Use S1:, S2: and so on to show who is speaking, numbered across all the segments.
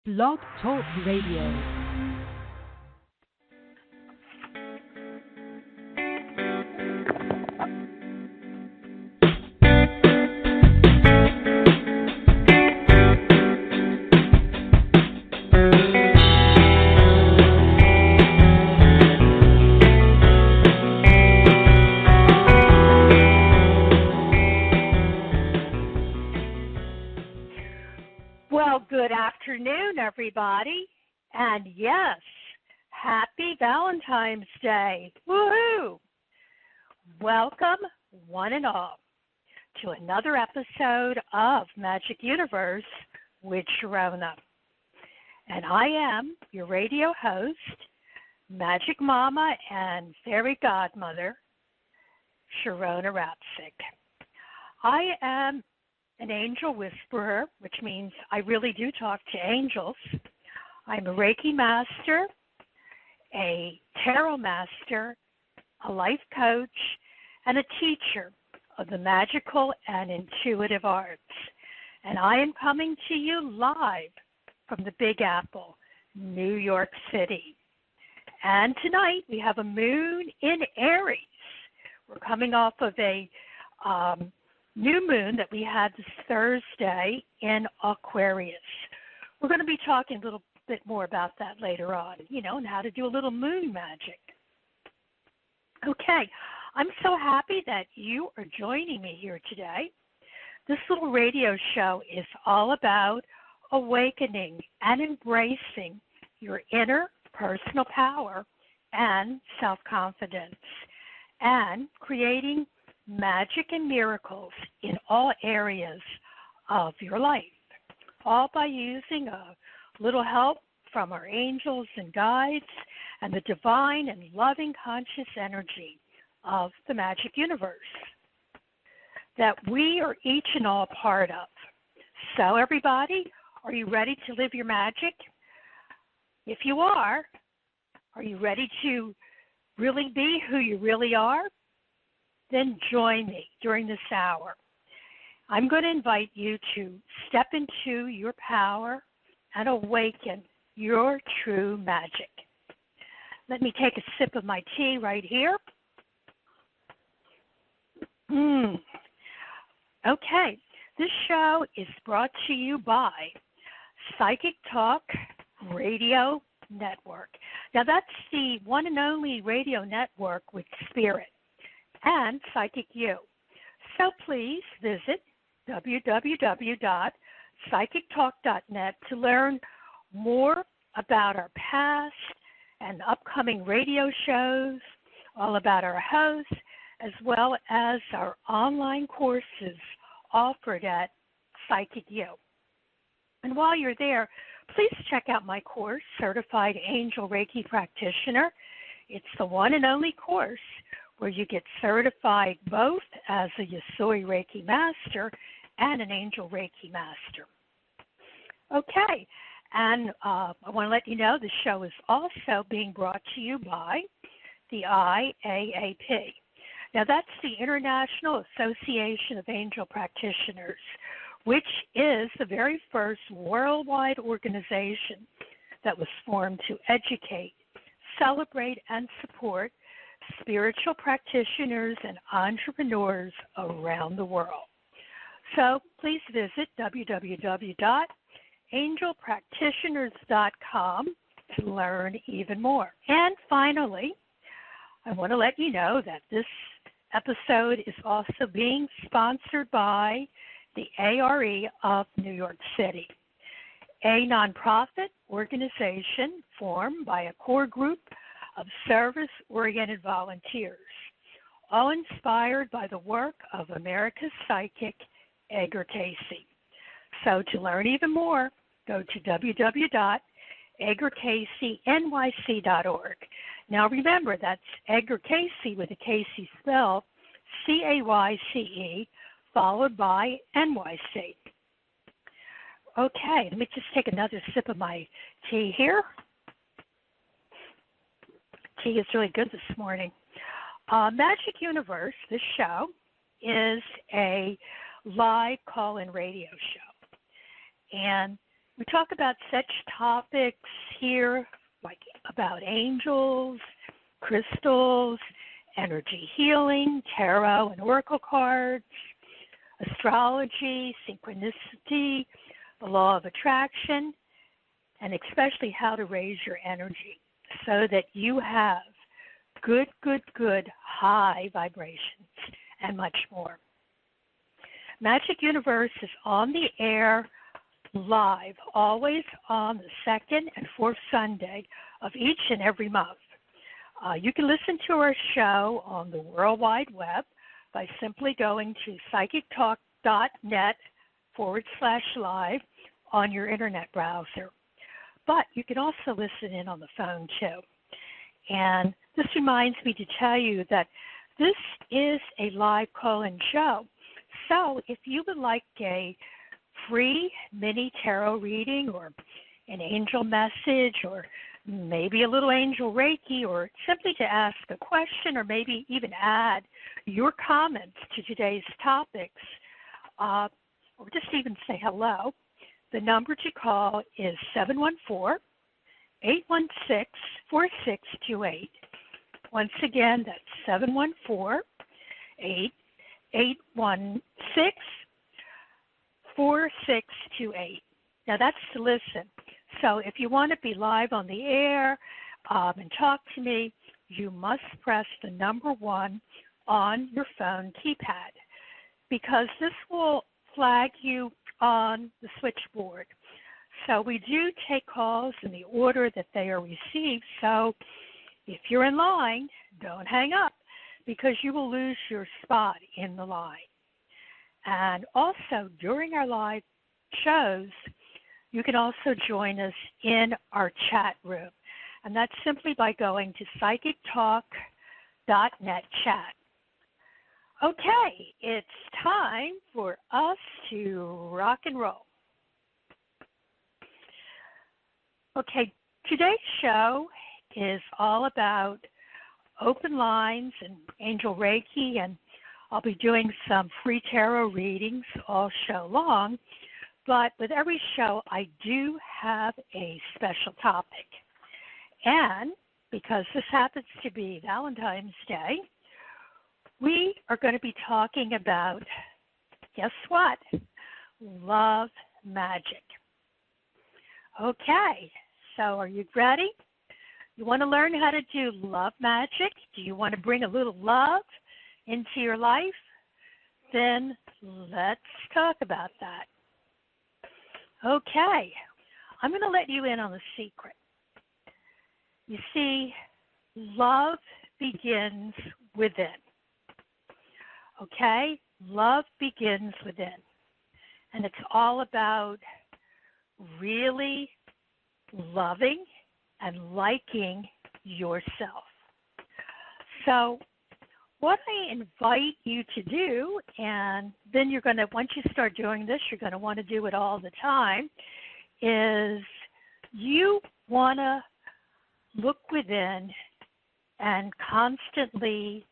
S1: Blog Talk Radio.
S2: Good afternoon, everybody. And yes, happy Valentine's Day. Woohoo! Welcome, one and all, to another episode of Magic Universe with Sharonah. And I am your radio host, Magic Mama and Fairy Godmother, Sharonah Rapseik. I am an angel whisperer, which means I really do talk to angels. I'm a Reiki master, a tarot master, a life coach, and a teacher of the magical and intuitive arts. And I am coming to you live from the Big Apple, New York City. And tonight we have a moon in Aries. We're coming off of a new moon that we had this Thursday in Aquarius. We're going to be talking a little bit more about that later on, and how to do a little moon magic. Okay, I'm so happy that you are joining me here today. This little radio show is all about awakening and embracing your inner personal power and self-confidence and creating magic and miracles in all areas of your life, all by using a little help from our angels and guides and the divine and loving conscious energy of the magic universe that we are each and all part of. So everybody, are you ready to live your magic? If you are you ready to really be who you really are? Then join me during this hour. I'm going to invite you to step into your power and awaken your true magic. Let me take a sip of my tea right here. Okay, this show is brought to you by Psychic Talk Radio Network. Now that's the one and only radio network with spirit and Psychic You. So please visit www.psychictalk.net to learn more about our past and upcoming radio shows, all about our hosts, as well as our online courses offered at Psychic You. And while you're there, please check out my course, Certified Angel Reiki Practitioner. It's the one and only course where you get certified both as a Yasoi Reiki Master and an Angel Reiki Master. Okay, and I want to let you know the show is also being brought to you by the IAAP. Now that's the International Association of Angel Practitioners, which is the very first worldwide organization that was formed to educate, celebrate, and support spiritual practitioners and entrepreneurs around the world. So please visit www.angelpractitioners.com to learn even more. And finally, I want to let you know that this episode is also being sponsored by the ARE of New York City, a nonprofit organization formed by a core group of service-oriented volunteers, all inspired by the work of America's psychic, Edgar Cayce. So to learn even more, go to www.edgarcaycenyc.org. Now remember, that's Edgar Cayce with a Cayce spelled C-A-Y-C-E, followed by N-Y-C. Okay, let me just take another sip of my tea here. Tea is really good this morning. Magic Universe, this show, is a live call-in radio show. And We talk about such topics here like about angels, crystals, energy healing, tarot and oracle cards, astrology, synchronicity, the law of attraction, and especially how to raise your energy so that you have good high vibrations and much more. Magic Universe is on the air live, always on the second and fourth Sunday of each and every month. You can listen to our show on the World Wide Web by simply going to psychictalk.net/live on your internet browser. But you can also listen in on the phone too. And this reminds me to tell you that this is a live call-in show. So if you would like a free mini tarot reading or an angel message or maybe a little angel Reiki or simply to ask a question or maybe even add your comments to today's topics or just even say hello, the number to call is 714-816-4628. Once again, that's 714-816-4628. Now, that's to listen. So if you want to be live on the air and talk to me, you must press the number 1 on your phone keypad because this will flag you on the switchboard. So we do take calls in the order that they are received. So if you're in line, don't hang up because you will lose your spot in the line. And also during our live shows, you can also join us in our chat room. And that's simply by going to psychictalk.net chat. Okay, it's time for us to rock and roll. Okay, today's show is all about open lines and angel Reiki, and I'll be doing some free tarot readings all show long. But with every show, I do have a special topic. And because this happens to be Valentine's Day, we are going to be talking about, guess what? Love magic. Okay, so are you ready? You want to learn how to do love magic? Do you want to bring a little love into your life? Then let's talk about that. Okay, I'm going to let you in on the secret. You see, love begins within. Okay? Love begins within. And it's all about really loving and liking yourself. So what I invite you to do, and then you're going to, once you start doing this, you're going to want to do it all the time, is you want to look within and constantly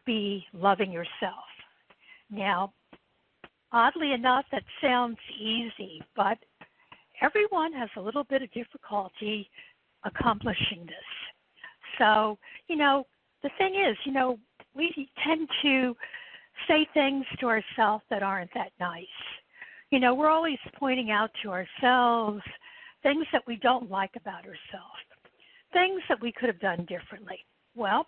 S2: be loving yourself. Now, oddly enough, that sounds easy, but everyone has a little bit of difficulty accomplishing this. So, the thing is, we tend to say things to ourselves that aren't that nice. We're always pointing out to ourselves things that we don't like about ourselves, things that we could have done differently. Well,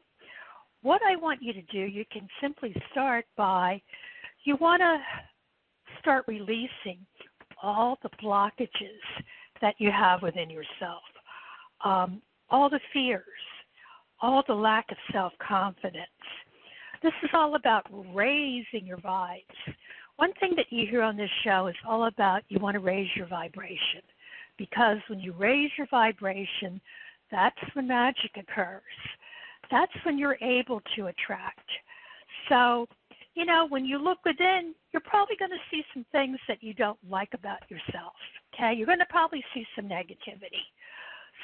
S2: what I want you to do, you can simply start by, you want to start releasing all the blockages that you have within yourself, all the fears, all the lack of self-confidence. This is all about raising your vibes. One thing that you hear on this show is all about you want to raise your vibration, because when you raise your vibration, that's when magic occurs. That's when you're able to attract. So, when you look within, you're probably going to see some things that you don't like about yourself, okay? You're going to probably see some negativity.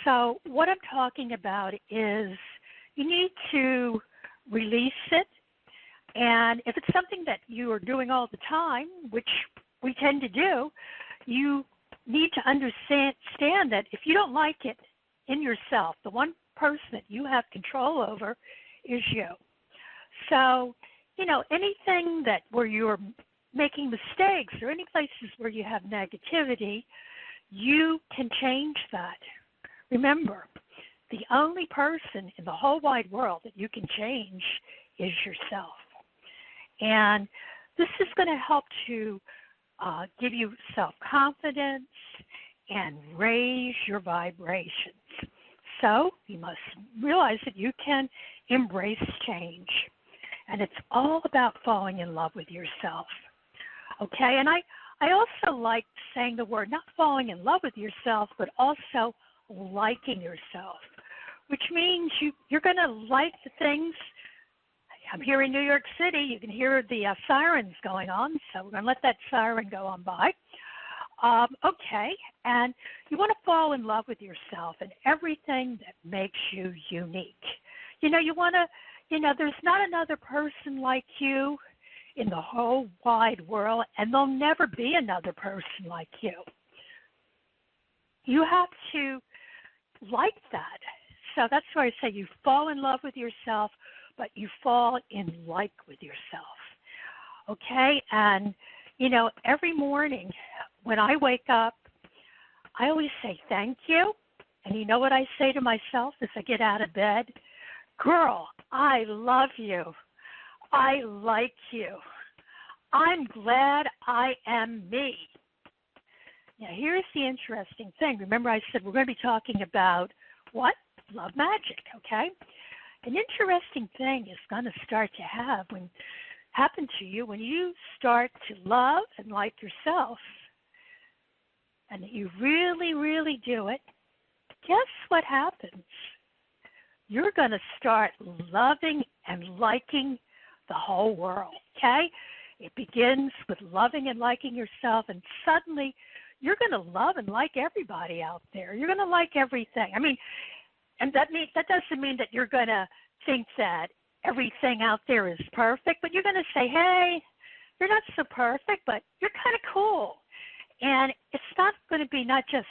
S2: So what I'm talking about is you need to release it. And if it's something that you are doing all the time, which we tend to do, you need to understand that if you don't like it in yourself, the one person that you have control over is you. So, anything that where you're making mistakes or any places where you have negativity, you can change that. Remember, the only person in the whole wide world that you can change is yourself. And this is going to help to give you self-confidence and raise your vibrations. So you must realize that you can embrace change. And it's all about falling in love with yourself. Okay? And I also like saying the word, not falling in love with yourself, but also liking yourself, which means you're going to like the things. I'm here in New York City. You can hear the sirens going on, so we're going to let that siren go on by. Okay, and you want to fall in love with yourself and everything that makes you unique. You want to, there's not another person like you in the whole wide world, and there'll never be another person like you. You have to like that. So that's why I say you fall in love with yourself, but you fall in like with yourself. Okay? And, every morning when I wake up, I always say thank you. And you know what I say to myself as I get out of bed? Girl, I love you. I like you. I'm glad I am me. Now, here's the interesting thing. Remember I said we're going to be talking about what? Love magic, okay? An interesting thing is going to start to happen to you when you start to love and like yourself, and that you really, really do it. Guess what happens? You're going to start loving and liking the whole world, okay? It begins with loving and liking yourself, and suddenly you're going to love and like everybody out there. You're going to like everything. And that doesn't mean that you're going to think that everything out there is perfect, but you're going to say, hey, you're not so perfect, but you're kind of cool. And it's not going to be not just,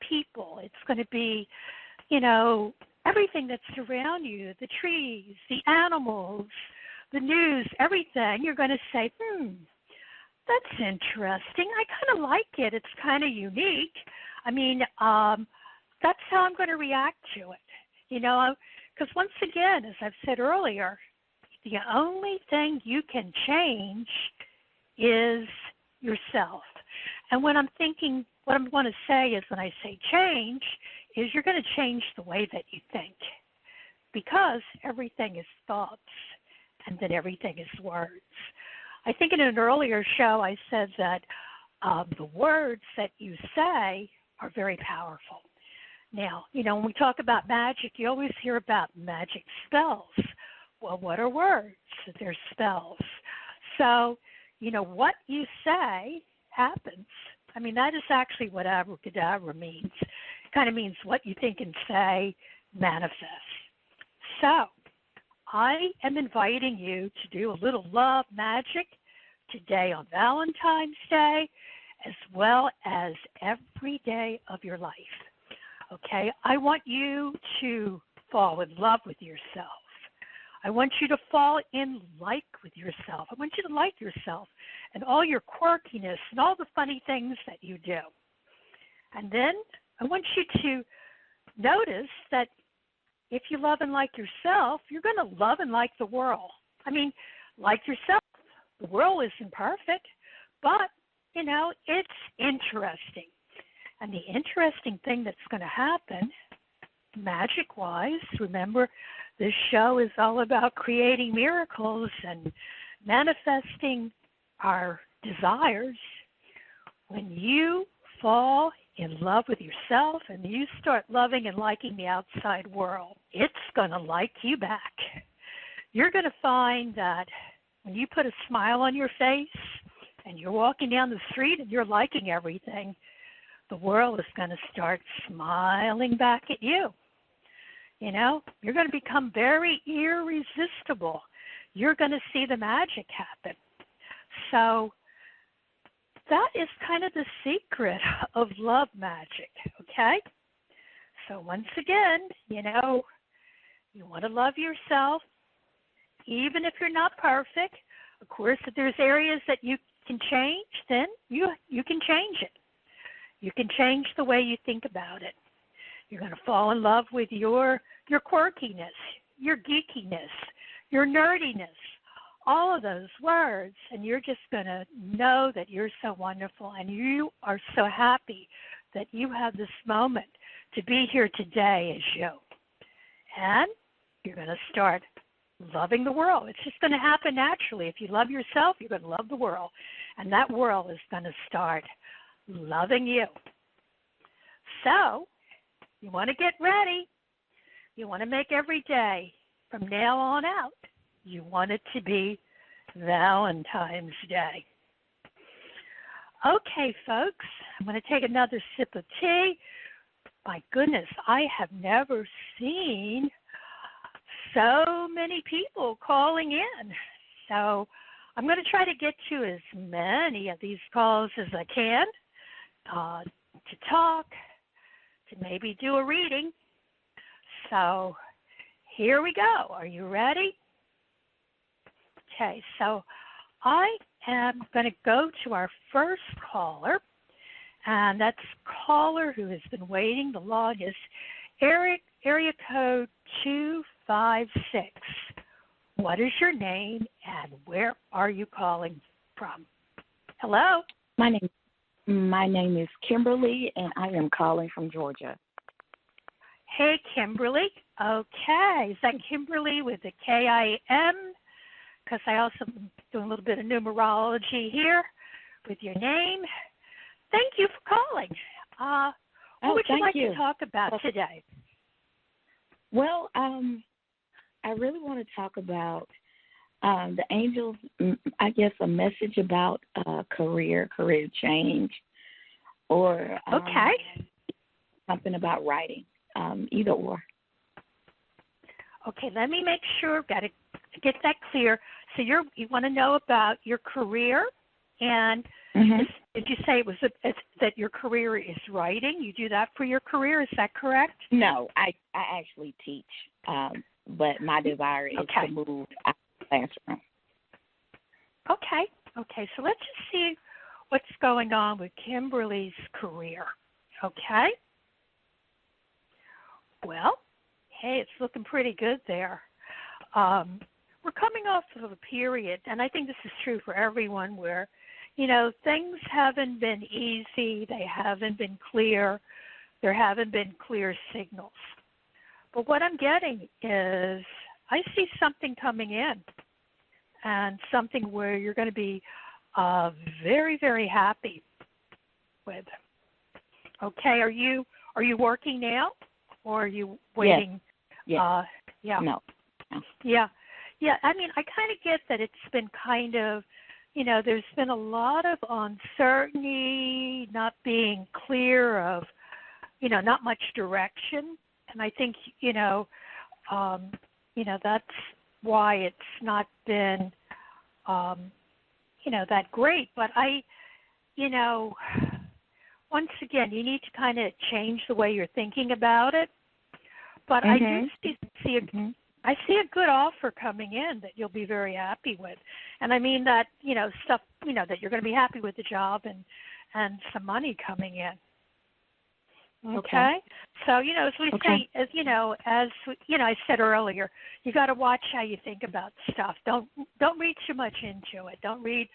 S2: people. It's going to be, everything that's around you, the trees, the animals, the news, everything. You're going to say, that's interesting. I kind of like it. It's kind of unique. That's how I'm going to react to it. Because once again, as I've said earlier, the only thing you can change is yourself. And what I want to say is when I say change, is you're going to change the way that you think. Because everything is thoughts, and then everything is words. I think in an earlier show I said that the words that you say are very powerful. Now, when we talk about magic, you always hear about magic spells. Well, what are words? They're spells. So, what you say happens. That is actually what abracadabra means. It kind of means what you think and say manifests. So, I am inviting you to do a little love magic today on Valentine's Day, as well as every day of your life. Okay, I want you to fall in love with yourself. I want you to fall in like with yourself. I want you to like yourself and all your quirkiness and all the funny things that you do. And then I want you to notice that if you love and like yourself, you're going to love and like the world. Like yourself. The world isn't perfect, but, it's interesting. And the interesting thing that's going to happen, magic-wise, remember, this show is all about creating miracles and manifesting our desires. When you fall in love with yourself and you start loving and liking the outside world, it's going to like you back. You're going to find that when you put a smile on your face and you're walking down the street and you're liking everything, the world is going to start smiling back at you. You're going to become very irresistible. You're going to see the magic happen. So that is kind of the secret of love magic, okay? So once again, you want to love yourself, even if you're not perfect. Of course, if there's areas that you can change, then you can change it. You can change the way you think about it. You're going to fall in love with your quirkiness, your geekiness, your nerdiness, all of those words, and you're just going to know that you're so wonderful, and you are so happy that you have this moment to be here today as you. And you're going to start loving the world. It's just going to happen naturally. If you love yourself, you're going to love the world, and that world is going to start loving you. So you want to get ready. You want to make every day from now on out, you want it to be Valentine's Day. Okay, folks, I'm going to take another sip of tea. My goodness, I have never seen so many people calling in. So I'm going to try to get to as many of these calls as I can to talk, to maybe do a reading. So here we go. Are you ready? Okay, so I am going to go to our first caller, and that's a caller who has been waiting the longest, area code 256. What is your name, and where are you calling from? Hello?
S3: My name is Kimberly, and I am calling from Georgia.
S2: Hey, Kimberly. Okay. Is that Kimberly with the K-I-M? Because I also am doing a little bit of numerology here with your name. Thank you for calling. What would you like to talk about today?
S3: Well, I really want to talk about the angels, I guess a message about career change, or something about writing, either or.
S2: Okay, let me make sure, got to get that clear. So you want to know about your career, and did you say it's that your career is writing? You do that for your career, is that correct?
S3: No, I actually teach, but my desire is to move out of the classroom.
S2: Okay, so let's just see what's going on with Kimberly's career, okay? Well, hey, it's looking pretty good there. We're coming off of a period, and I think this is true for everyone, where, things haven't been easy, they haven't been clear, there haven't been clear signals. But what I'm getting is I see something coming in, and something where you're going to be very, very happy with. Okay, are you working now, or are you waiting?
S3: Yes.
S2: Yeah.
S3: No.
S2: Yeah. I mean, I kind of get that it's been kind of, there's been a lot of uncertainty, not being clear of, not much direction, and I think, that's why it's not been, that great. But once again, you need to kind of change the way you're thinking about it. But I do see a good offer coming in that you'll be very happy with. And I mean that, stuff, that you're going to be happy with the job and some money coming in. Okay? So, as we say, I said earlier, you got to watch how you think about stuff. Don't read too much into it. Don't read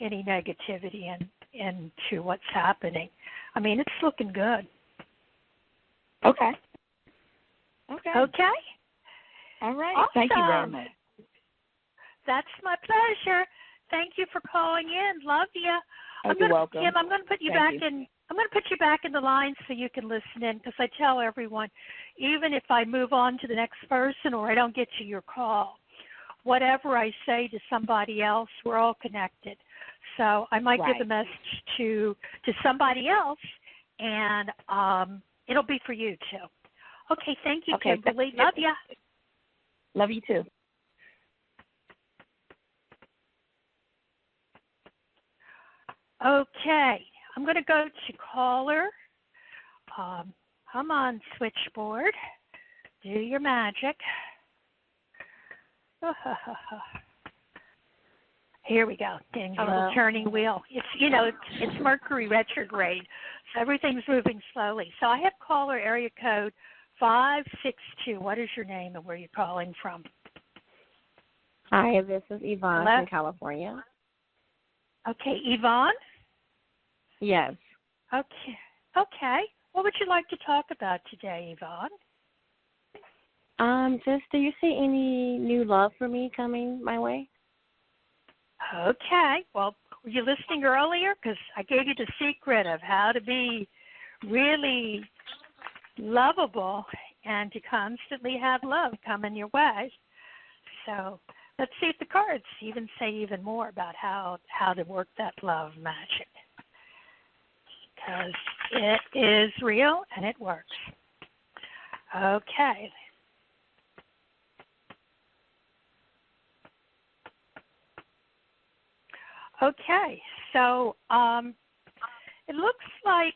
S2: any negativity into what's happening. I mean, it's looking good.
S3: Okay.
S2: All right.
S3: Awesome. Thank you very much.
S2: That's my pleasure. Thank you for calling in. Love you.
S3: You're welcome.
S2: Kim, I'm going to put you back in. I'm going to put you back in the line so you can listen in, because I tell everyone, even if I move on to the next person or I don't get to your call, whatever I say to somebody else, we're all connected. So I might give a message to somebody else, and it'll be for you too. Okay, thank you, Kimberly. Love you.
S3: Love you too.
S2: Okay, I'm going to go to caller. Come on, switchboard. Do your magic. Here we go. Getting a little turning wheel. It's Mercury retrograde, so everything's moving slowly. So I have caller area code 562. What is your name and where are you calling from?
S4: Hi, this is Yvonne
S2: Hello?
S4: from California.
S2: Okay, Yvonne?
S4: Yes.
S2: Okay. What would you like to talk about today, Yvonne?
S4: Just do you see any new love for me coming my way?
S2: Okay. Well, were you listening earlier? Because I gave you the secret of how to be really lovable and to constantly have love coming your way. So let's see if the cards even say even more about how to work that love magic. Because it is real and it works. Okay. Okay, so it looks like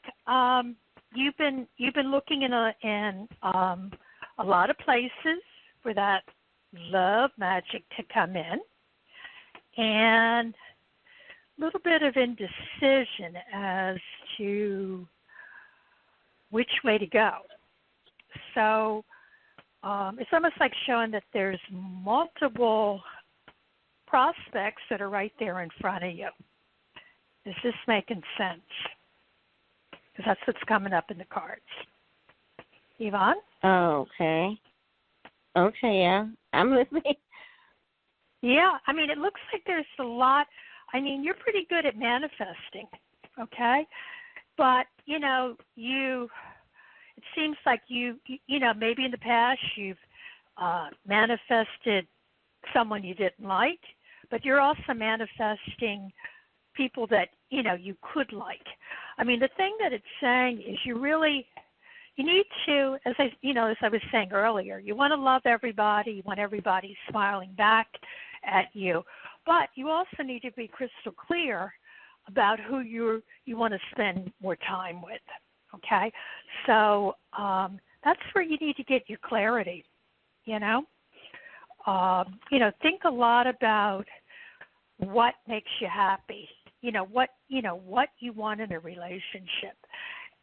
S2: you've been looking in a lot of places for that love magic to come in, and a little bit of indecision as to which way to go. So it's almost like showing that there's multiple prospects that are right there in front of you. Is this making sense? Because that's what's coming up in the cards. Yvonne?
S4: Oh, okay. Okay, yeah. I'm listening.
S2: Yeah, I mean, it looks like there's a lot. I mean, you're pretty good at manifesting, okay? But, it seems like maybe in the past you've manifested someone you didn't like, but you're also manifesting people that, you could like. I mean, the thing that it's saying is you need to, as I was saying earlier, you want to love everybody, you want everybody smiling back at you, but you also need to be crystal clear about who you want to spend more time with, okay? So that's where you need to get your clarity, think a lot about what makes you happy, what you want in a relationship,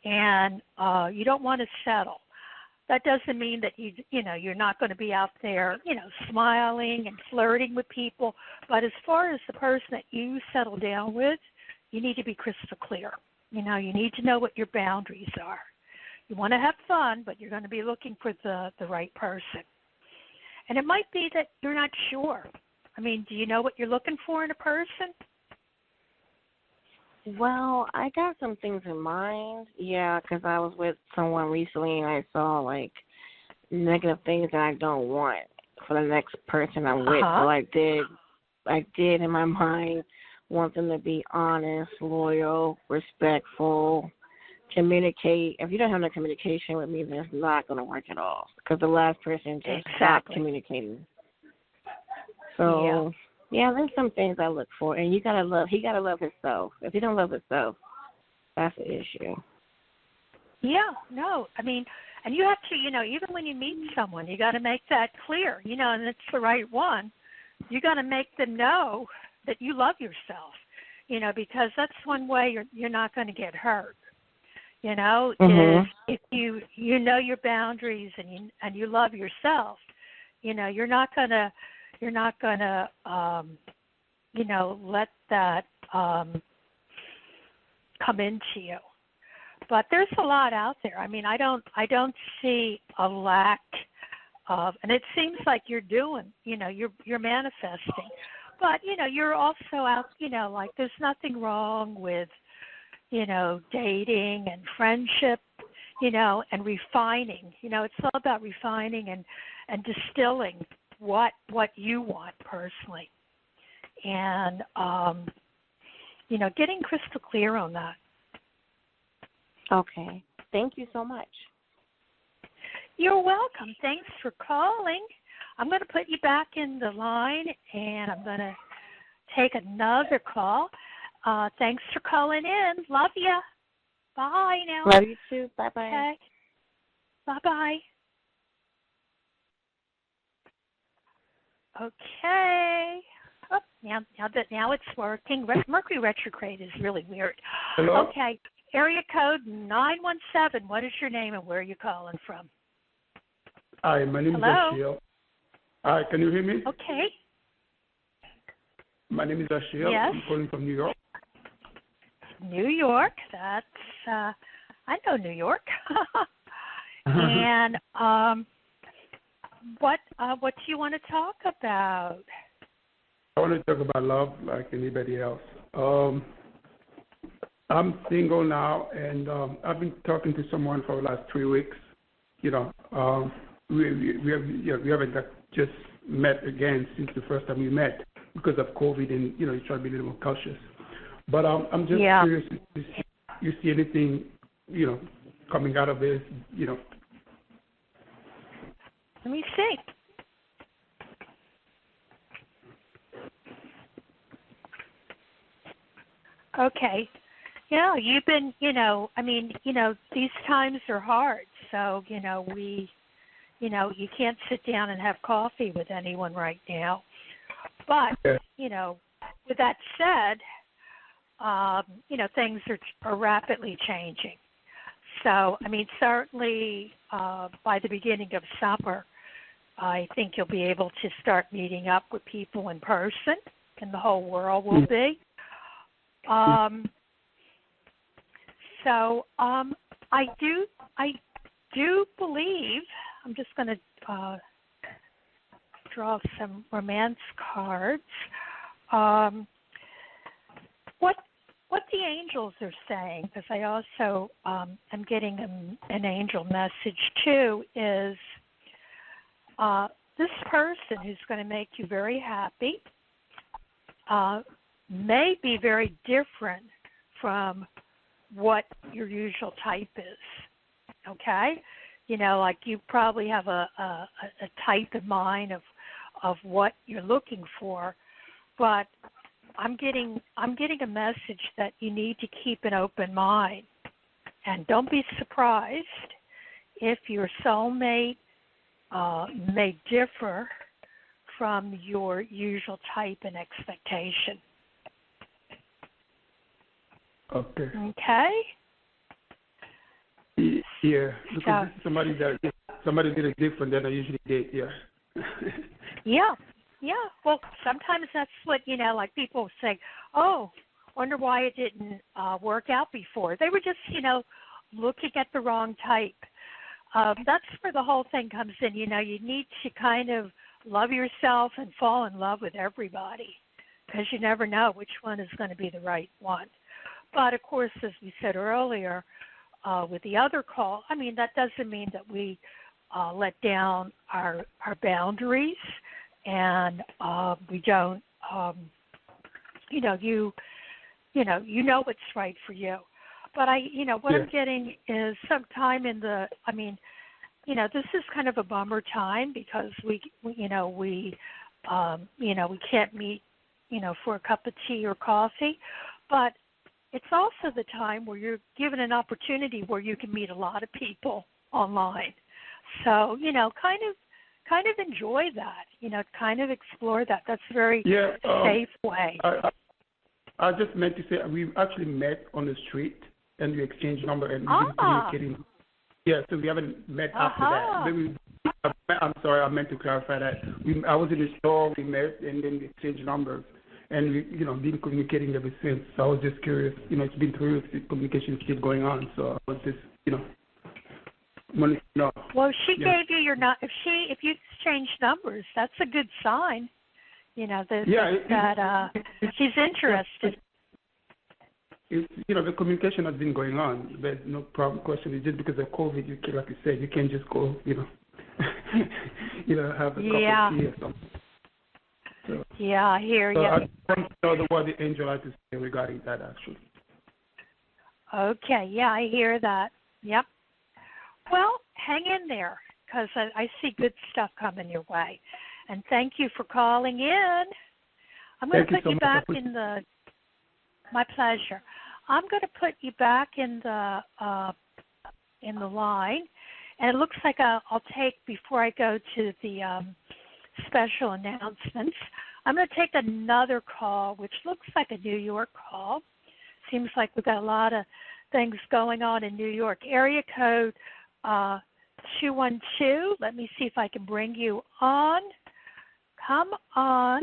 S2: and you don't want to settle. That doesn't mean that you're not going to be out there, smiling and flirting with people. But as far as the person that you settle down with, you need to be crystal clear. You need to know what your boundaries are. You want to have fun, but you're going to be looking for the right person. And it might be that you're not sure. I mean, do you know what you're looking for in a person?
S4: Well, I got some things in mind. Yeah, because I was with someone recently and I saw, negative things that I don't want for the next person I'm with. So I did in my mind want them to be honest, loyal, respectful, communicate. If you don't have no communication with me, then it's not going to work at all. Because the last person just stopped communicating. So, yeah, there's some things I look for. And he got to love himself. If he don't love himself, that's an issue.
S2: Yeah, no. I mean, and you have to, even when you meet someone, you got to make that clear, and it's the right one. You got to make them know that you love yourself, because that's one way you're not going to get hurt. Is if you know your boundaries and you love yourself, you're not gonna let that come into you. But there's a lot out there. I mean, I don't see a lack of, and it seems like you're doing, you're manifesting. But you're also out, there's nothing wrong with dating and friendship, and refining. It's all about refining and distilling what you want personally. And, getting crystal clear on that.
S4: Okay. Thank you so much.
S2: You're welcome. Thanks for calling. I'm going to put you back in the line, and I'm going to take another call. thanks for calling in. Love you. Bye now.
S4: Love you too. Bye-bye.
S2: Okay. Bye-bye. Okay. Oh, now it's working. Mercury retrograde is really weird.
S5: Hello?
S2: Okay. Area code 917. What is your name and where are you calling from?
S5: Hi, my name is Ashil. Hi, can you hear me?
S2: Okay.
S5: My name is Ashil.
S2: Yes.
S5: I'm calling from New York.
S2: New York. That's I know New York. And what do you want to talk about?
S5: I want to talk about love like anybody else. I'm single now, and I've been talking to someone for the last 3 weeks. We haven't just met again since the first time we met because of COVID, and you try to be a little more cautious. But I'm just curious if you see anything, coming out of this,
S2: Let me see. Okay. Yeah, you've been, these times are hard. So, you can't sit down and have coffee with anyone right now. But, with that said, things are rapidly changing. So, certainly by the beginning of summer, I think you'll be able to start meeting up with people in person, and the whole world will be. So I do believe, I'm just going to draw some romance cards. What the angels are saying, because I also am getting an angel message too, is this person who's going to make you very happy may be very different from what your usual type is, okay? Like you probably have a type in mind of what you're looking for, but I'm getting a message that you need to keep an open mind, and don't be surprised if your soulmate may differ from your usual type and expectation.
S5: Okay.
S2: Okay.
S5: Yeah, because this is somebody that is different than I usually date. Yeah.
S2: Yeah. Well, sometimes that's what like people say. Oh, wonder why it didn't work out before. They were just looking at the wrong type. That's where the whole thing comes in. You need to kind of love yourself and fall in love with everybody, because you never know which one is going to be the right one. But, of course, as we said earlier with the other call, that doesn't mean that we let down our boundaries and we don't, you know what's right for you. But I'm getting is sometime in the, this is kind of a bummer time because we can't meet, for a cup of tea or coffee, but it's also the time where you're given an opportunity where you can meet a lot of people online. So, kind of enjoy that, kind of explore that. That's a very safe way.
S5: I just meant to say we actually met on the street and we exchanged number and we've been communicating. Yeah, so we haven't met after that. Maybe, I'm sorry, I meant to clarify that. I was in the store, we met, and then we exchanged numbers. And we, been communicating ever since. So I was just curious. It's been 3 weeks. The communication is still going on. So I was just, wanted to know.
S2: Well, she gave you your if you exchange numbers, that's a good sign. That she's interested.
S5: The communication has been going on. There's no problem. Question is just because of COVID, like you said, you can't just go, have a cup of tea or something. So,
S2: I hear you.
S5: I want to know what the angel had to say regarding that, actually.
S2: Okay, I hear that. Yep. Well, hang in there, because I see good stuff coming your way. And thank you for calling in. I'm going to put you back in the... My pleasure. I'm going to put you back in the line, and it looks like I'll take, before I go to the special announcements, I'm going to take another call, which looks like a New York call. Seems like we've got a lot of things going on in New York. Area code 212. Let me see if I can bring you on. Come on.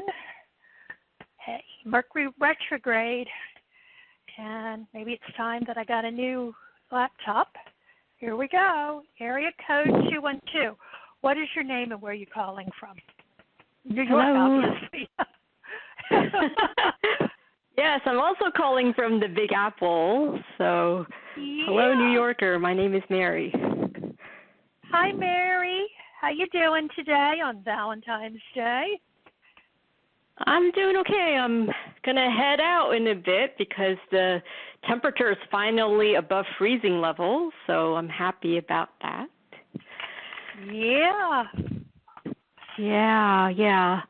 S2: Hey, Mercury retrograde. And maybe it's time that I got a new laptop. Here we go. Area code 212. What is your name and where are you calling from? New York,
S6: Hello.
S2: obviously.
S6: Yes, I'm also calling from the Big Apple. So, Hello, New Yorker. My name is Mary.
S2: Hi, Mary. How you doing today on Valentine's Day?
S6: I'm doing okay. I'm going to head out in a bit because the temperature is finally above freezing level, so I'm happy about that.
S2: Yeah.
S6: Yeah.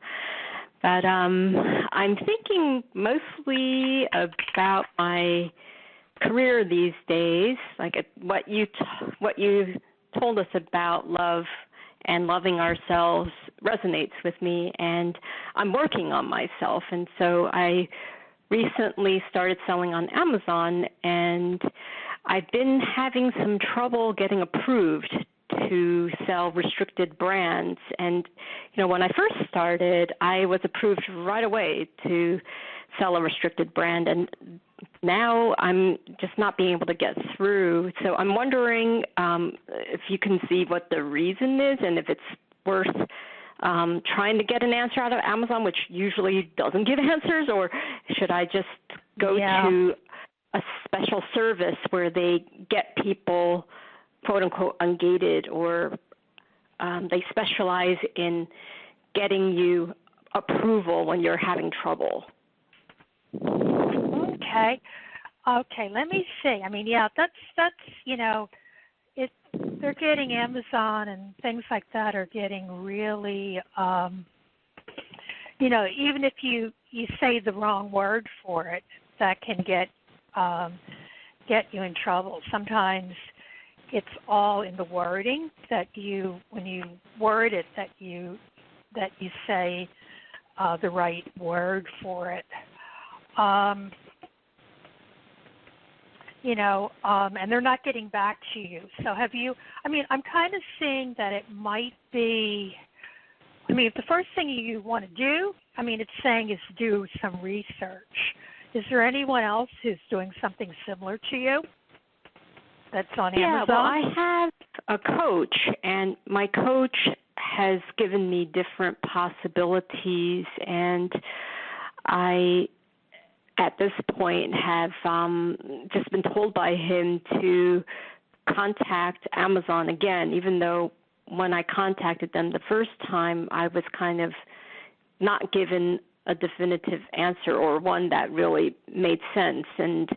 S6: But I'm thinking mostly about my career these days, like what you told us about love and loving ourselves resonates with me, and I'm working on myself. And so I recently started selling on Amazon, and I've been having some trouble getting approved to sell restricted brands. And, when I first started, I was approved right away to sell a restricted brand, and now I'm just not being able to get through. So I'm wondering if you can see what the reason is and if it's worth trying to get an answer out of Amazon, which usually doesn't give answers, or should I just go to a special service where they get people, quote unquote, ungated, or they specialize in getting you approval when you're having trouble?
S2: Okay, let me see. I mean, that's they're getting Amazon and things like that are getting really even if you say the wrong word for it, that can get you in trouble. Sometimes it's all in the wording that when you word it, that you say the right word for it. And they're not getting back to you. So I'm kind of seeing that it might be, if the first thing you want to do, it's saying is do some research. Is there anyone else who's doing something similar to you that's on Amazon?
S6: Yeah, well, I have a coach, and my coach has given me different possibilities, and I, at this point, have just been told by him to contact Amazon again, even though when I contacted them the first time, I was kind of not given a definitive answer or one that really made sense. And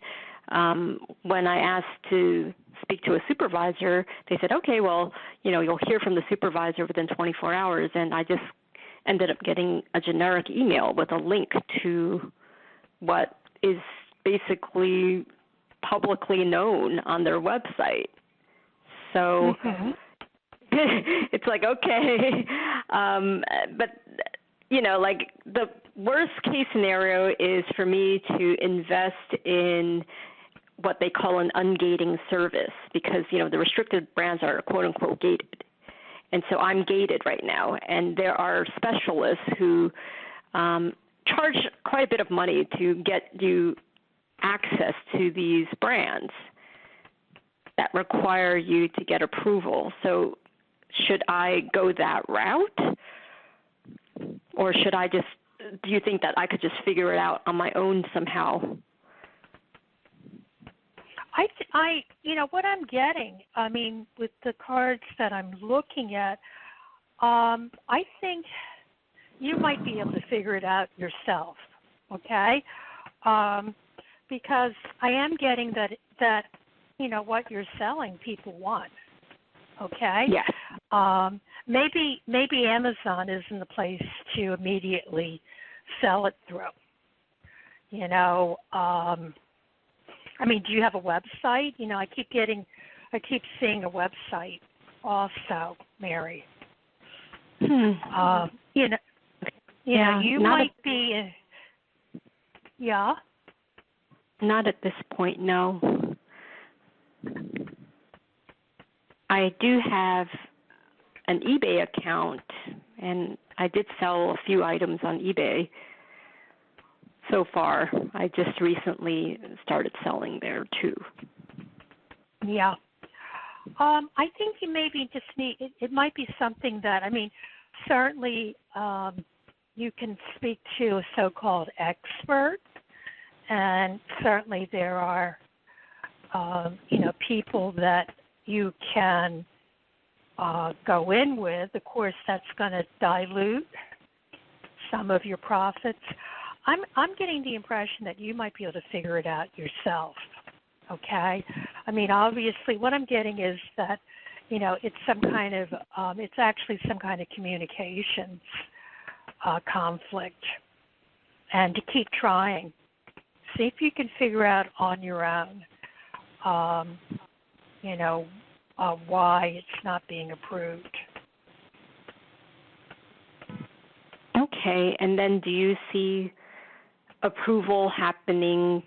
S6: when I asked to speak to a supervisor, they said, okay, well, you'll hear from the supervisor within 24 hours. And I just ended up getting a generic email with a link to what is basically publicly known on their website. So it's like, okay. But, the worst case scenario is for me to invest in what they call an ungating service because, the restricted brands are quote unquote gated. And so I'm gated right now. And there are specialists who charge quite a bit of money to get you access to these brands that require you to get approval. So should I go that route? Or should I do you think that I could just figure it out on my own somehow?
S2: What I'm getting, with the cards that I'm looking at, I think you might be able to figure it out yourself, okay? Because I am getting that what you're selling people want, okay?
S6: Yes.
S2: Maybe Amazon isn't the place to immediately sell it through. I mean, do you have a website? I keep seeing a website also, Mary. You might be. Yeah.
S6: Not at this point, no. I do have an eBay account, and I did sell a few items on eBay so far. I just recently started selling there, too.
S2: Yeah. I think you maybe just need, it might be something that, certainly you can speak to a so-called expert, and certainly there are, people that you can go in with. Of course, that's going to dilute some of your profits. I'm getting the impression that you might be able to figure it out yourself. Okay? Obviously, what I'm getting is that, it's some kind of, it's actually some kind of communications conflict, and to keep trying. See if you can figure out on your own, why it's not being approved.
S6: Okay, and then do you see approval happening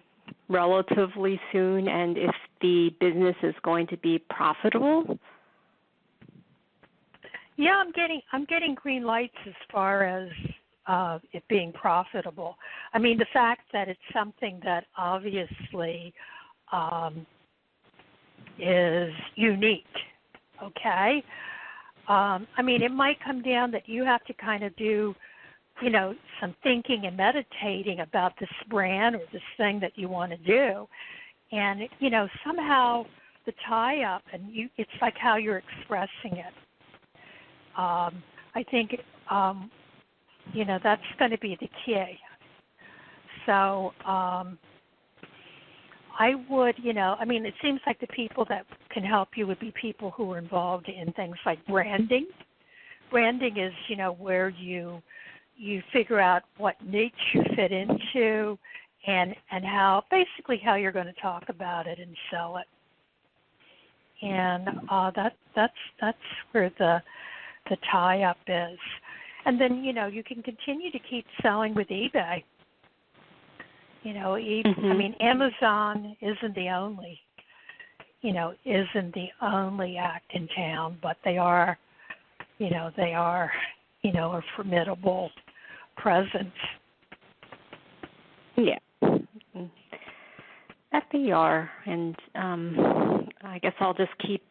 S6: relatively soon, and if the business is going to be profitable?
S2: Yeah, I'm getting green lights as far as it being profitable. The fact that it's something that obviously is unique, okay? It might come down that you have to kind of do, some thinking and meditating about this brand or this thing that you want to do. And, somehow the tie-up, and it's like how you're expressing it. I think, that's going to be the key. So I would, it seems like the people that can help you would be people who are involved in things like branding. Branding is, where you figure out what niche you fit into and how you're going to talk about it and sell it. And that's where the tie-up is. And then, you can continue to keep selling with eBay. Amazon isn't the only act in town, but they are a formidable presence.
S6: Yeah, that they are, and I guess I'll just keep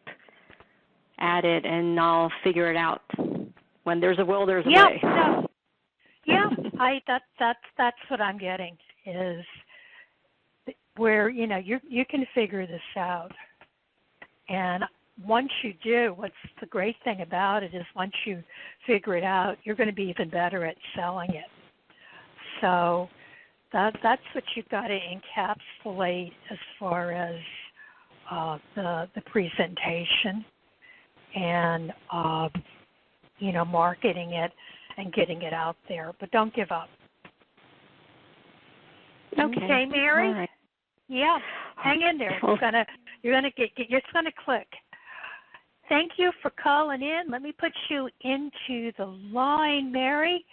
S6: at it, and I'll figure it out. When there's a will, there's a way.
S2: No. Yeah, that's what I'm getting is where you can figure this out, and once you do, what's the great thing about it is once you figure it out, you're going to be even better at selling it. So that's what you've got to encapsulate as far as the presentation and marketing it and getting it out there. But don't give up. Okay, Mary.
S6: All right.
S2: Yeah, hang in there. It's gonna click. Thank you for calling in. Let me put you into the line, Mary.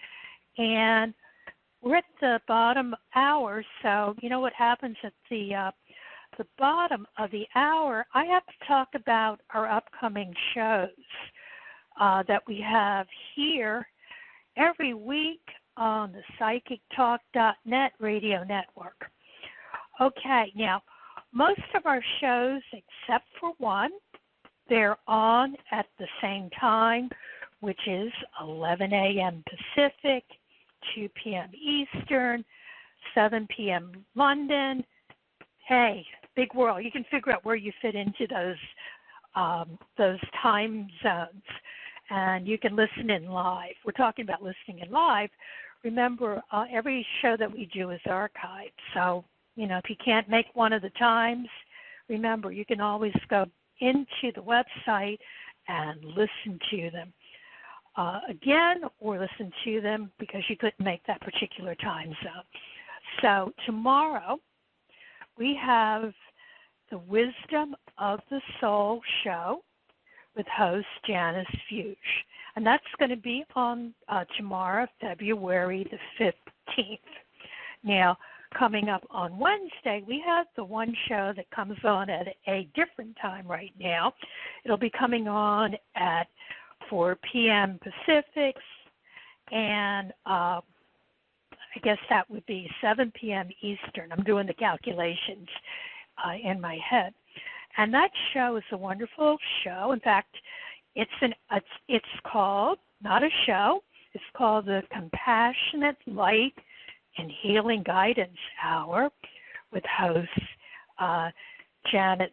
S2: And we're at the bottom hour, so you know what happens at the bottom of the hour. I have to talk about our upcoming shows that we have here every week on the PsychicTalk.net radio network. Okay, now, most of our shows, except for one, they're on at the same time, which is 11 a.m. Pacific, 2 p.m. Eastern, 7 p.m. London. Hey, big world. You can figure out where you fit into those time zones, and you can listen in live. We're talking about listening in live. Remember, every show that we do is archived. So, if you can't make one of the times, remember, you can always go into the website and listen to them again, or listen to them because you couldn't make that particular time zone. So tomorrow we have the Wisdom of the Soul show with host Janice Fuchs. And that's going to be on tomorrow, February the 15th. Now, coming up on Wednesday, we have the one show that comes on at a different time right now. It'll be coming on at 4 p.m. Pacific, and I guess that would be 7 p.m. Eastern. I'm doing the calculations in my head. And that show is a wonderful show. In fact, it's called, not a show, it's called the Compassionate Light and Healing Guidance Hour with host Catherine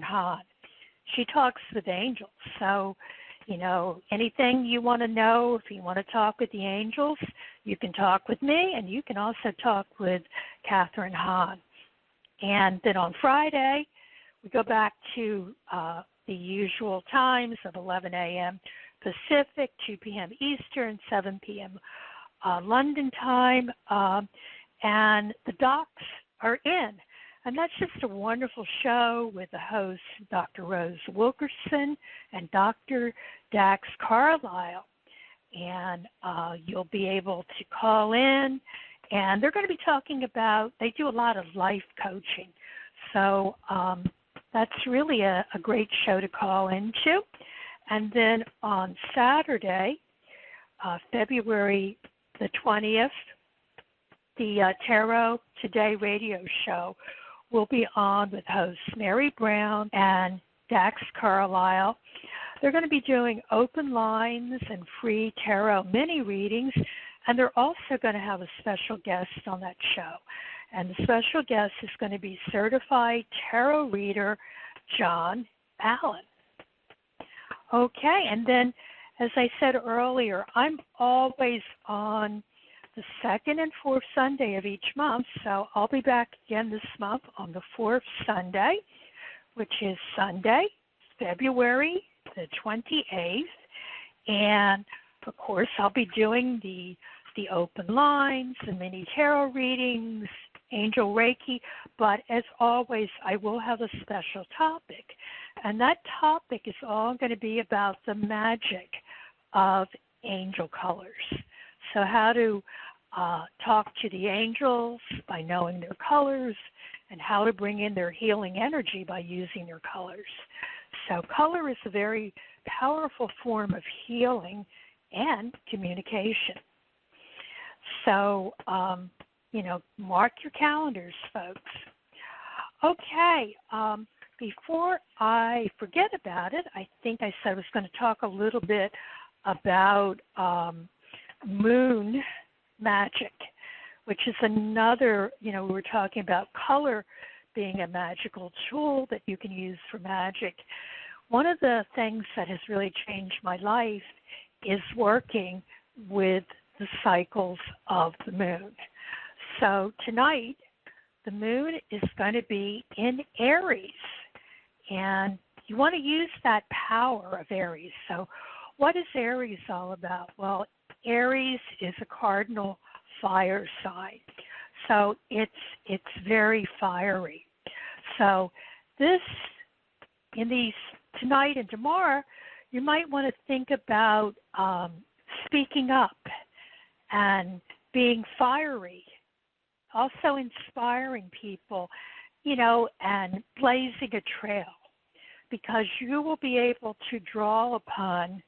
S2: Hahn. She talks with angels. So, anything you want to know, if you want to talk with the angels, you can talk with me, and you can also talk with Catherine Hahn. And then on Friday, we go back to the usual times of 11 a.m. Pacific, 2 p.m. Eastern, 7 p.m. London time, and the docs are in. And that's just a wonderful show with the hosts, Dr. Rose Wilkerson and Dr. Dax Carlisle. And you'll be able to call in, and they're going to be talking about, they do a lot of life coaching. So that's really a great show to call into. And then on Saturday, February the 20th, the Tarot Today radio show will be on with hosts Mary Brown and Dax Carlisle. They're going to be doing open lines and free tarot mini readings, and they're also going to have a special guest on that show. And the special guest is going to be certified tarot reader John Allen. Okay, and then as I said earlier, I'm always on the second and fourth Sunday of each month, so I'll be back again this month on the fourth Sunday, which is Sunday, February the 28th, and of course I'll be doing the open lines, the mini tarot readings, angel Reiki, but as always I will have a special topic, and that topic is all going to be about the magic of angel colors. So how to talk to the angels by knowing their colors, and how to bring in their healing energy by using their colors. So color is a very powerful form of healing and communication. So, mark your calendars, folks. Okay, before I forget about it, I think I said I was going to talk a little bit about moon magic, which is another, we were talking about color being a magical tool that you can use for magic. One of the things that has really changed my life is working with the cycles of the moon. So tonight, the moon is going to be in Aries, and you want to use that power of Aries. So what is Aries all about? Well, Aries is a cardinal fire sign, so it's very fiery. So tonight and tomorrow, you might want to think about speaking up and being fiery, also inspiring people, and blazing a trail, because you will be able to draw upon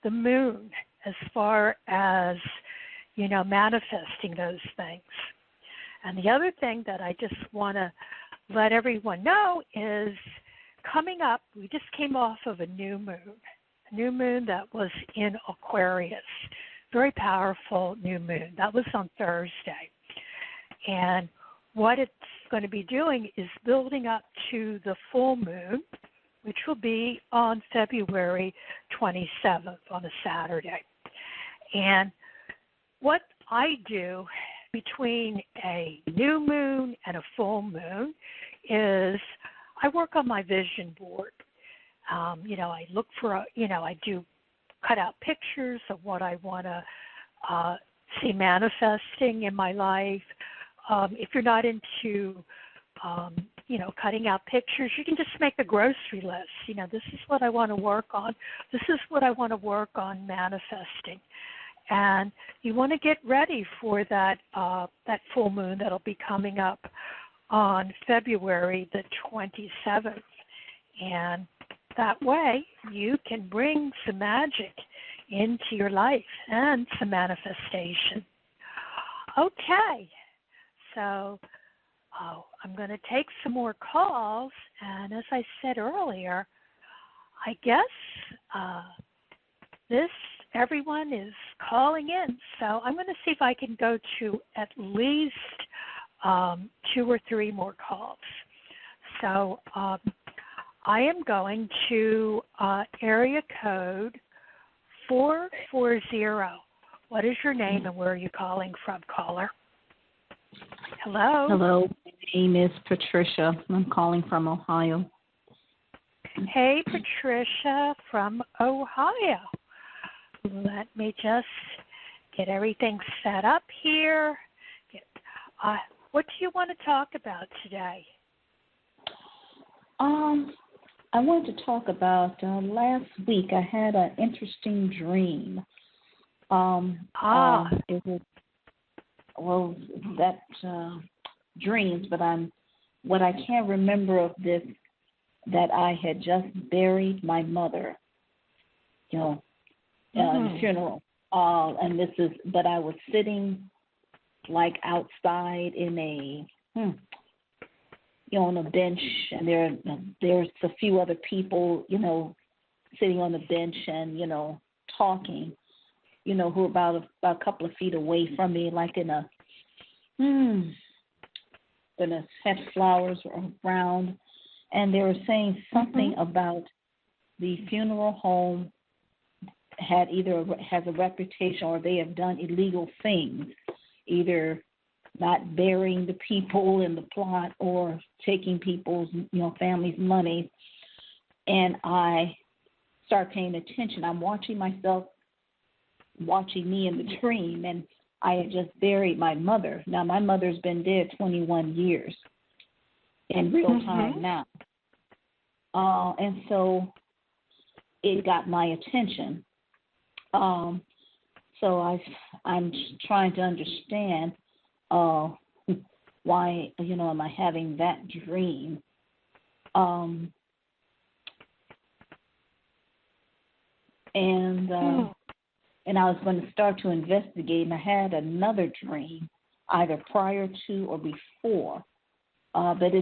S2: the moon as far as, manifesting those things. And the other thing that I just want to let everyone know is coming up, we just came off of a new moon that was in Aquarius. Very powerful new moon. That was on Thursday. And what it's going to be doing is building up to the full moon, which will be on February 27th on a Saturday. And what I do between a new moon and a full moon is I work on my vision board. I look for, I do cut out pictures of what I want to see manifesting in my life. If you're not into, cutting out pictures, you can just make a grocery list. This is what I want to work on. This is what I want to work on manifesting. And you want to get ready for that full moon that'll be coming up on February the 27th. And that way you can bring some magic into your life and some manifestation. Okay, so I'm going to take some more calls. And as I said earlier, I guess everyone is calling in. So I'm going to see if I can go to at least 2 or 3 more calls. So I am going to area code 440. What is your name and where are you calling from, caller? Hello.
S7: Hello. My name is Patricia. I'm calling from Ohio.
S2: Hey, Patricia from Ohio. Let me just get everything set up here. What do you want to talk about today?
S7: I wanted to talk about last week I had an interesting dream. It was dreams, but what I can't remember of this, that I had just buried my mother, in the funeral. But I was sitting like outside in on a bench, and there's a few other people, sitting on the bench and, talking, who are about a couple of feet away from me, like in a had flowers around, and they were saying something about the funeral home has a reputation, or they have done illegal things, either not burying the people in the plot or taking people's, family's money. And I start paying attention. I'm watching myself, watching me in the dream, and I had just buried my mother. Now, my mother's been dead 21 years in real time now. And so it got my attention. So I'm trying to understand why, am I having that dream? And I was going to start to investigate, and I had another dream, either prior to or before. But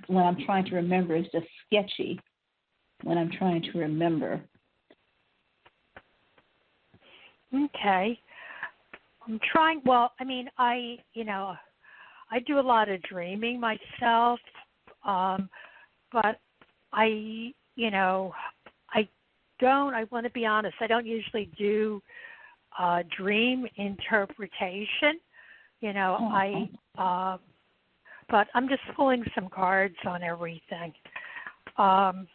S7: when I'm trying to remember, it's just sketchy when I'm trying to remember.
S2: Okay. I'm trying. Well, I mean, I do a lot of dreaming myself, but I want to be honest, I don't usually do dream interpretation. But I'm just pulling some cards on everything.
S7: Well,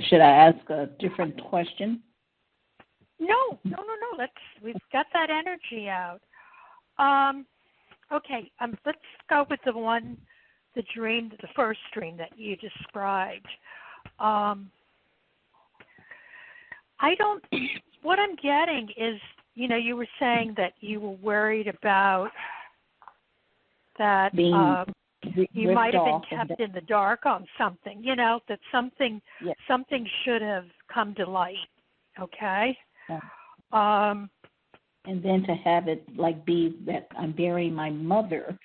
S7: should I ask a different question?
S2: No. We've got that energy out. Okay. Let's go with the first dream that you described. What I'm getting is, you were saying that you were worried about that you might have been kept in the dark on something, that something should have come to light. Okay.
S7: Yeah. And then to have it be that I'm burying my mother,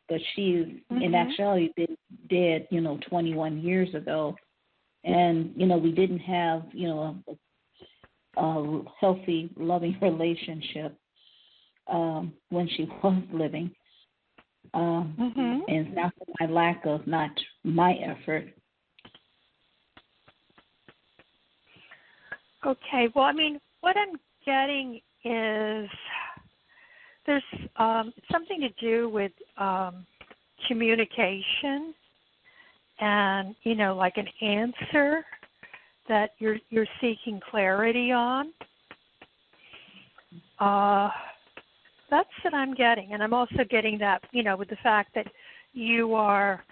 S7: but she's in actuality been dead, 21 years ago, and we didn't have a healthy, loving relationship when she was living, and it's not for my lack of, not my effort.
S2: Okay. Well, I mean, what I'm getting is there's something to do with communication and, like an answer that you're seeking clarity on. That's what I'm getting. And I'm also getting that, with the fact that you are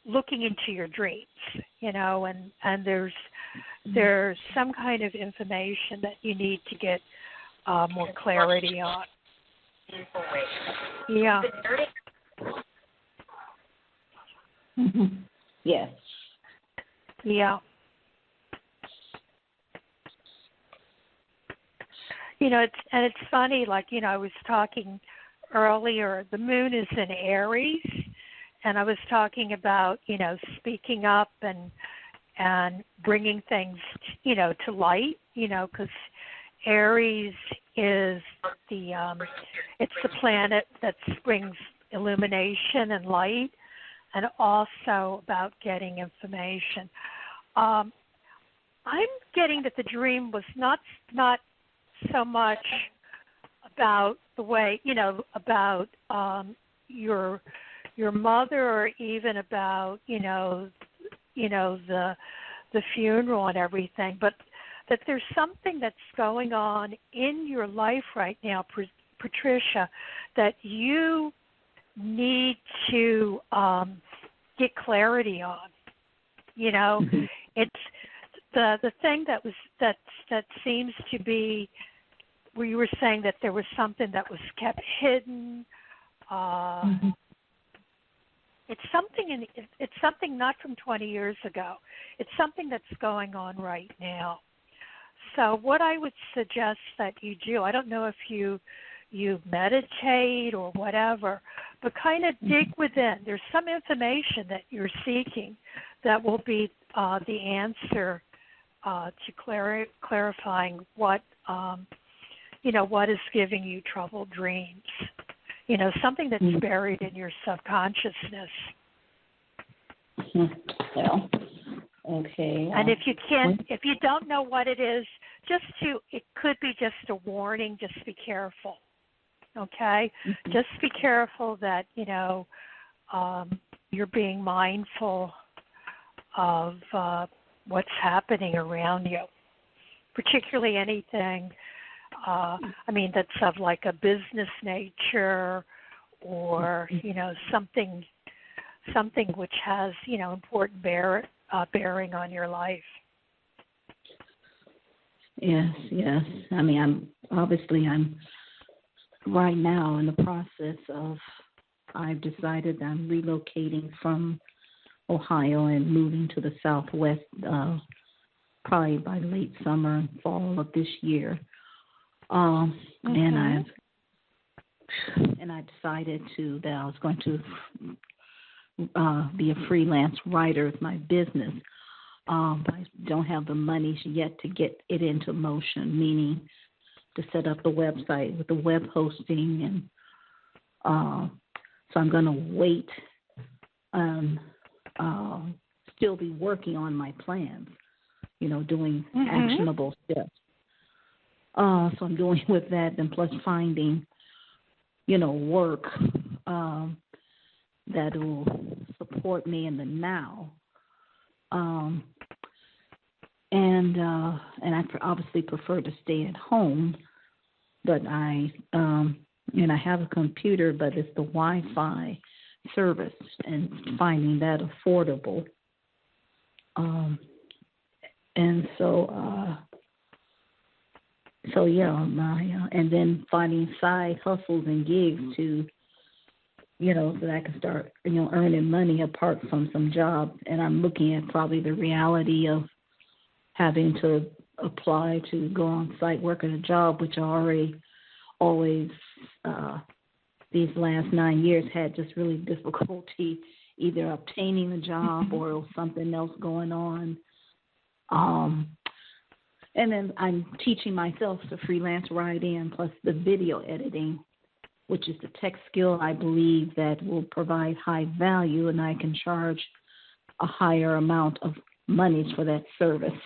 S2: looking into your dreams, and there's some kind of information that you need to get more clarity on. Yeah.
S7: Yes.
S2: Yeah. It's funny, I was talking earlier, the moon is in Aries, and I was talking about, speaking up and bringing things, to light, because Aries is it's the planet that brings illumination and light, and also about getting information. I'm getting that the dream was not so much about the way, about your mother, or even about the funeral and everything, but that there's something that's going on in your life right now, Patricia, that you need to get clarity on. It's the thing that seems to be where you were saying that there was something that was kept hidden. It's something not from 20 years ago. It's something that's going on right now. So what I would suggest that you do, I don't know if you meditate or whatever, but kind of dig within. There's some information that you're seeking that will be the answer to clarifying what what is giving you troubled dreams. Something that's buried in your subconsciousness.
S7: Well, okay.
S2: And if you don't know what it is, it could be just a warning. Just be careful. Okay, just be careful that you're being mindful of what's happening around you, particularly anything. That's of like a business nature, or something which has important bearing on your life.
S7: Yes. I'm right now in the process of. I've decided that I'm relocating from Ohio and moving to the Southwest, probably by late summer and fall of this year. And I decided that I was going to be a freelance writer with my business. I don't have the money yet to get it into motion, meaning to set up the website with the web hosting, and so I'm going to wait and still be working on my plans, doing actionable steps. So I'm doing with that, and plus finding, work that will support me in the now. And I obviously prefer to stay at home, but I have a computer, but it's the Wi-Fi service, and finding that affordable. And and then finding side hustles and gigs to, so that I can start, earning money apart from some job. And I'm looking at probably the reality of having to apply to go on site work at a job, which I already always, these last 9 years had just really difficulty either obtaining a job or something else going on. And then I'm teaching myself the freelance writing plus the video editing, which is the tech skill I believe that will provide high value, and I can charge a higher amount of monies for that service.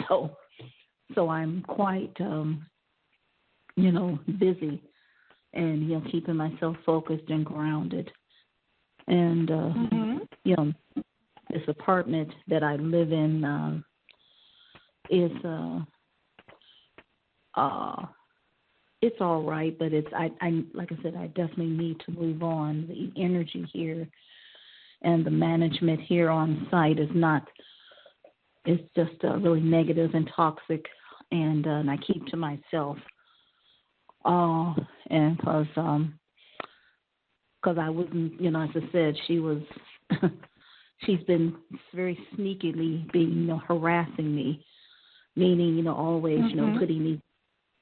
S7: So I'm quite, busy and, keeping myself focused and grounded. And, this apartment that I live in is it's all right, but it's I like I said, I definitely need to move on. The energy here and the management here on site is not. It's just really negative and toxic, and I keep to myself. And because I wasn't, as I said, she was. She's been very sneakily being, harassing me, meaning, always, putting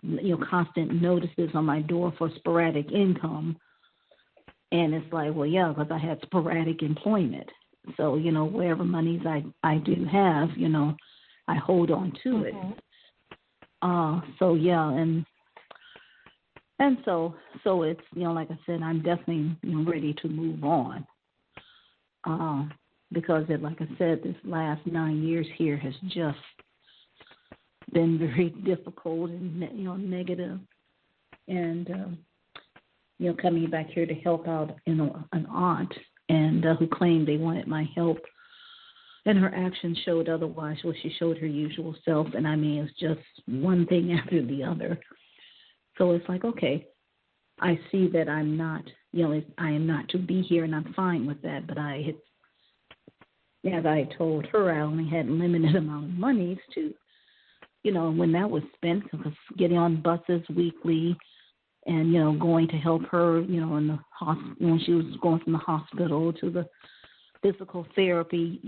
S7: these, constant notices on my door for sporadic income. And it's like, well, yeah, because I had sporadic employment. So, whatever monies I do have, I hold on to it. So, yeah, and so it's, like I said, I'm definitely ready to move on. Because, like I said, this last 9 years here has just been very difficult and, negative. And, coming back here to help out, an aunt and who claimed they wanted my help. And her actions showed otherwise. Well, she showed her usual self. And, it's just one thing after the other. So it's like, okay, I see that I'm not, I am not to be here, and I'm fine with that. But as I told her, I only had limited amount of monies to, when that was spent, because getting on buses weekly and, going to help her, in the when she was going from the hospital to the physical therapy,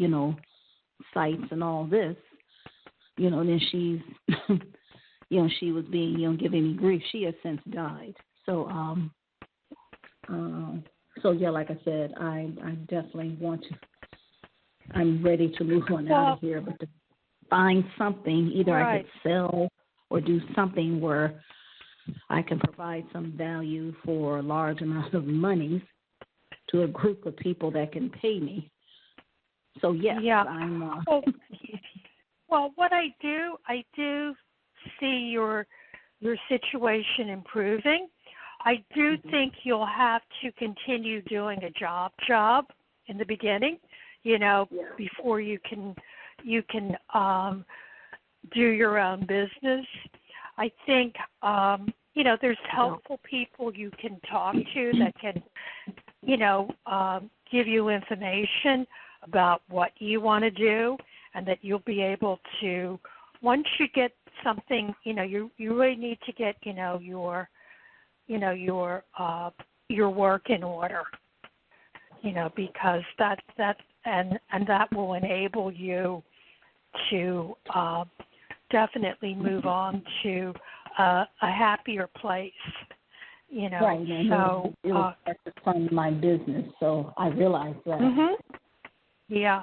S7: sites and all this, and then she's, she was being, giving me grief. She has since died. So, yeah, like I said, I definitely want to. I'm ready to move on out of here, but to find something, either I could sell or do something where I can provide some value for a large amount of money to a group of people that can pay me. So, yes, I'm...
S2: Well, what I do see your situation improving. I do think you'll have to continue doing a job in the beginning. Before you can do your own business. I think, there's helpful people you can talk to that can, give you information about what you want to do, and that you'll be able to, once you get something, you really need to get, your work in order, because that that will enable you to definitely move on to a happier place.
S7: Right, and so it was to fund my business, so I realized that.
S2: Yeah.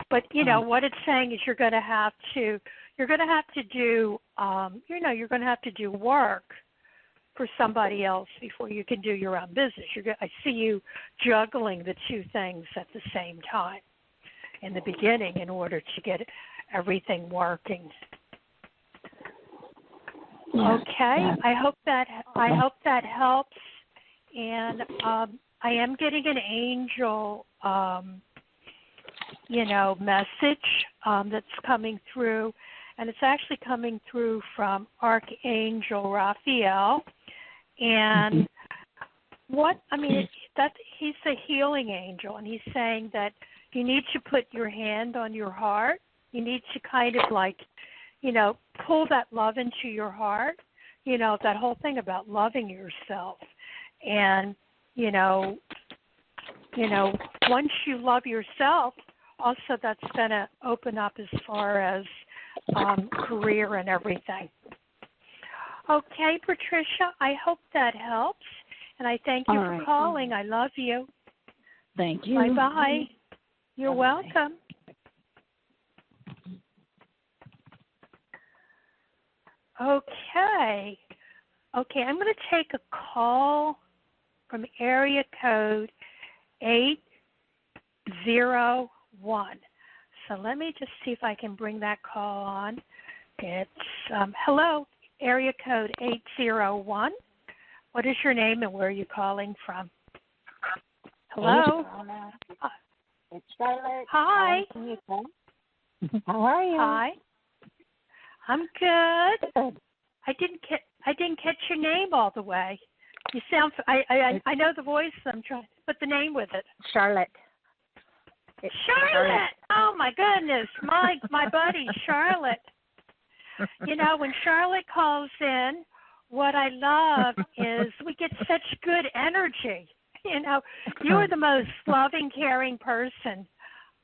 S2: But what it's saying is you're going to have to do work for somebody else before you can do your own business. I see you juggling the two things at the same time in the beginning in order to get everything working.
S7: Yeah.
S2: Okay, I hope that helps. And I am getting an angel, message that's coming through, and it's actually coming through from Archangel Raphael. And he's a healing angel, and he's saying that you need to put your hand on your heart. You need to kind of pull that love into your heart. That whole thing about loving yourself. And, once you love yourself, also that's going to open up as far as career and everything. Okay, Patricia, I hope that helps. And I thank you for calling. I love you.
S7: Thank you.
S2: Bye-bye. You're welcome. Okay, I'm going to take a call from area code 801. So let me just see if I can bring that call on. It's, hello, area code 801. What is your name and where are you calling from? Hello?
S8: It's Charlotte.
S2: Hi.
S8: How are you?
S2: Hi. I'm good. I didn't I didn't catch your name all the way. You sound. I know the voice. I'm trying to put the name with it.
S8: Charlotte.
S2: Charlotte. Oh my goodness, my buddy Charlotte. You know, when Charlotte calls in, what I love is we get such good energy. You know, you are the most loving, caring person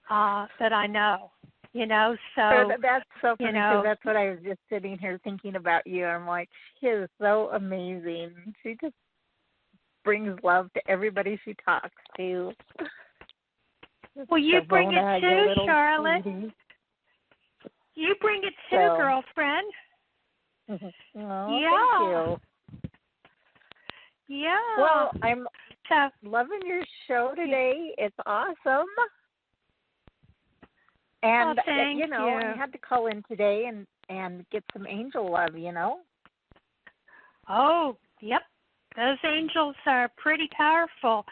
S2: that I know. You know, so
S8: that's so funny,
S2: you know,
S8: that's what I was just sitting here thinking about you. I'm like, she is so amazing. She just brings love to everybody she talks to.
S2: Well, you bring it too, Charlotte.
S8: Sweetie.
S2: You bring it too, girlfriend.
S8: Oh,
S2: yeah.
S8: thank you.
S2: Yeah.
S8: Well, I'm loving your show today. It's awesome. And,
S2: thank you.
S8: I had to call in today and get some angel love,
S2: Oh, yep. Those angels are pretty powerful.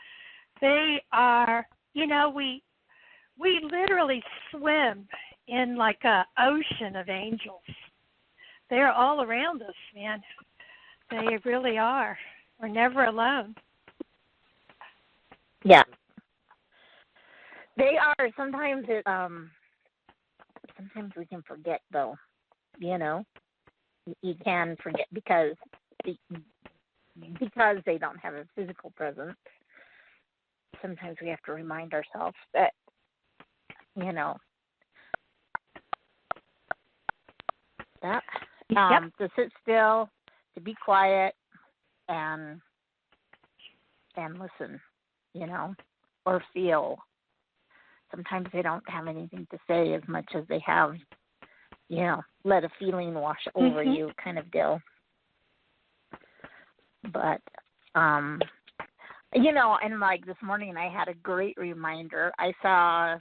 S2: They are, we literally swim in like a ocean of angels. They're all around us, man. They really are. We're never alone.
S8: Yeah. They are. Sometimes we can forget, though. You can forget because they don't have a physical presence. Sometimes we have to remind ourselves that, to sit still, to be quiet, and listen, or feel. Sometimes they don't have anything to say as much as they have, let a feeling wash over you kind of deal. But, and like this morning I had a great reminder. I saw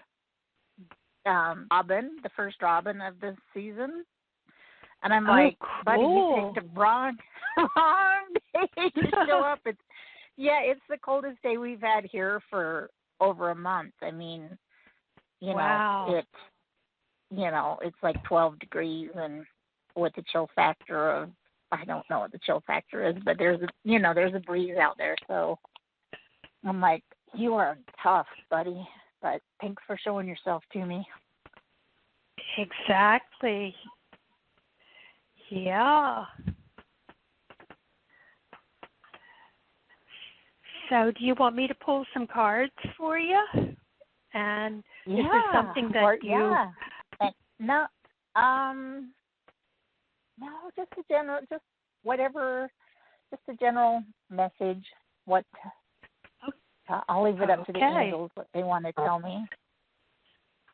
S8: Robin, the first Robin of this season. And I'm like,
S2: cool.
S8: Buddy, you picked a wrong day to show up. It's the coldest day we've had here for over a month. I mean,
S2: wow.
S8: It's like 12 degrees and with the chill factor of, I don't know what the chill factor is, but there's a breeze out there. So I'm like, you are tough, buddy, but thanks for showing yourself to me.
S2: Exactly. Yeah. So do you want me to pull some cards for you? And is there something that you...
S8: No, just a general, just a general message. I'll leave it up to the angels what they want to tell me.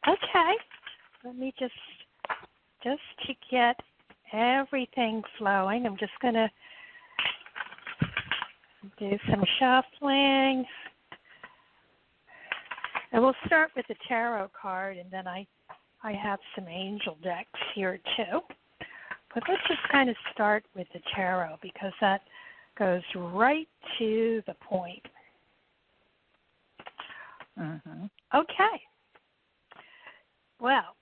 S2: Okay. Let me just to get everything flowing. I'm just going to do some shuffling. And we'll start with the tarot card, and then I have some angel decks here too. But let's just kind of start with the tarot because that goes right to the point.
S8: Mm-hmm.
S2: Okay. Well,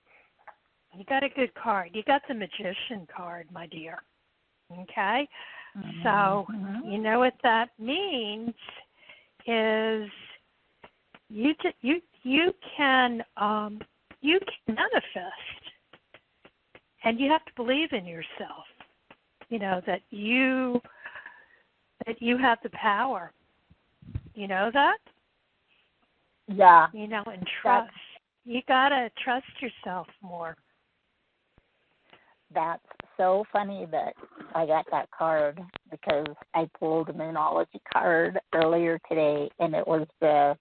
S2: you got a good card. You got the Magician card, my dear. Okay?
S8: Mm-hmm.
S2: So, you know what that means is you can manifest, and you have to believe in yourself. That you have the power. You know that?
S8: Yeah.
S2: And trust. You gotta trust yourself more. That's
S8: so funny that I got that card because I pulled a Moonology card earlier today, and it was the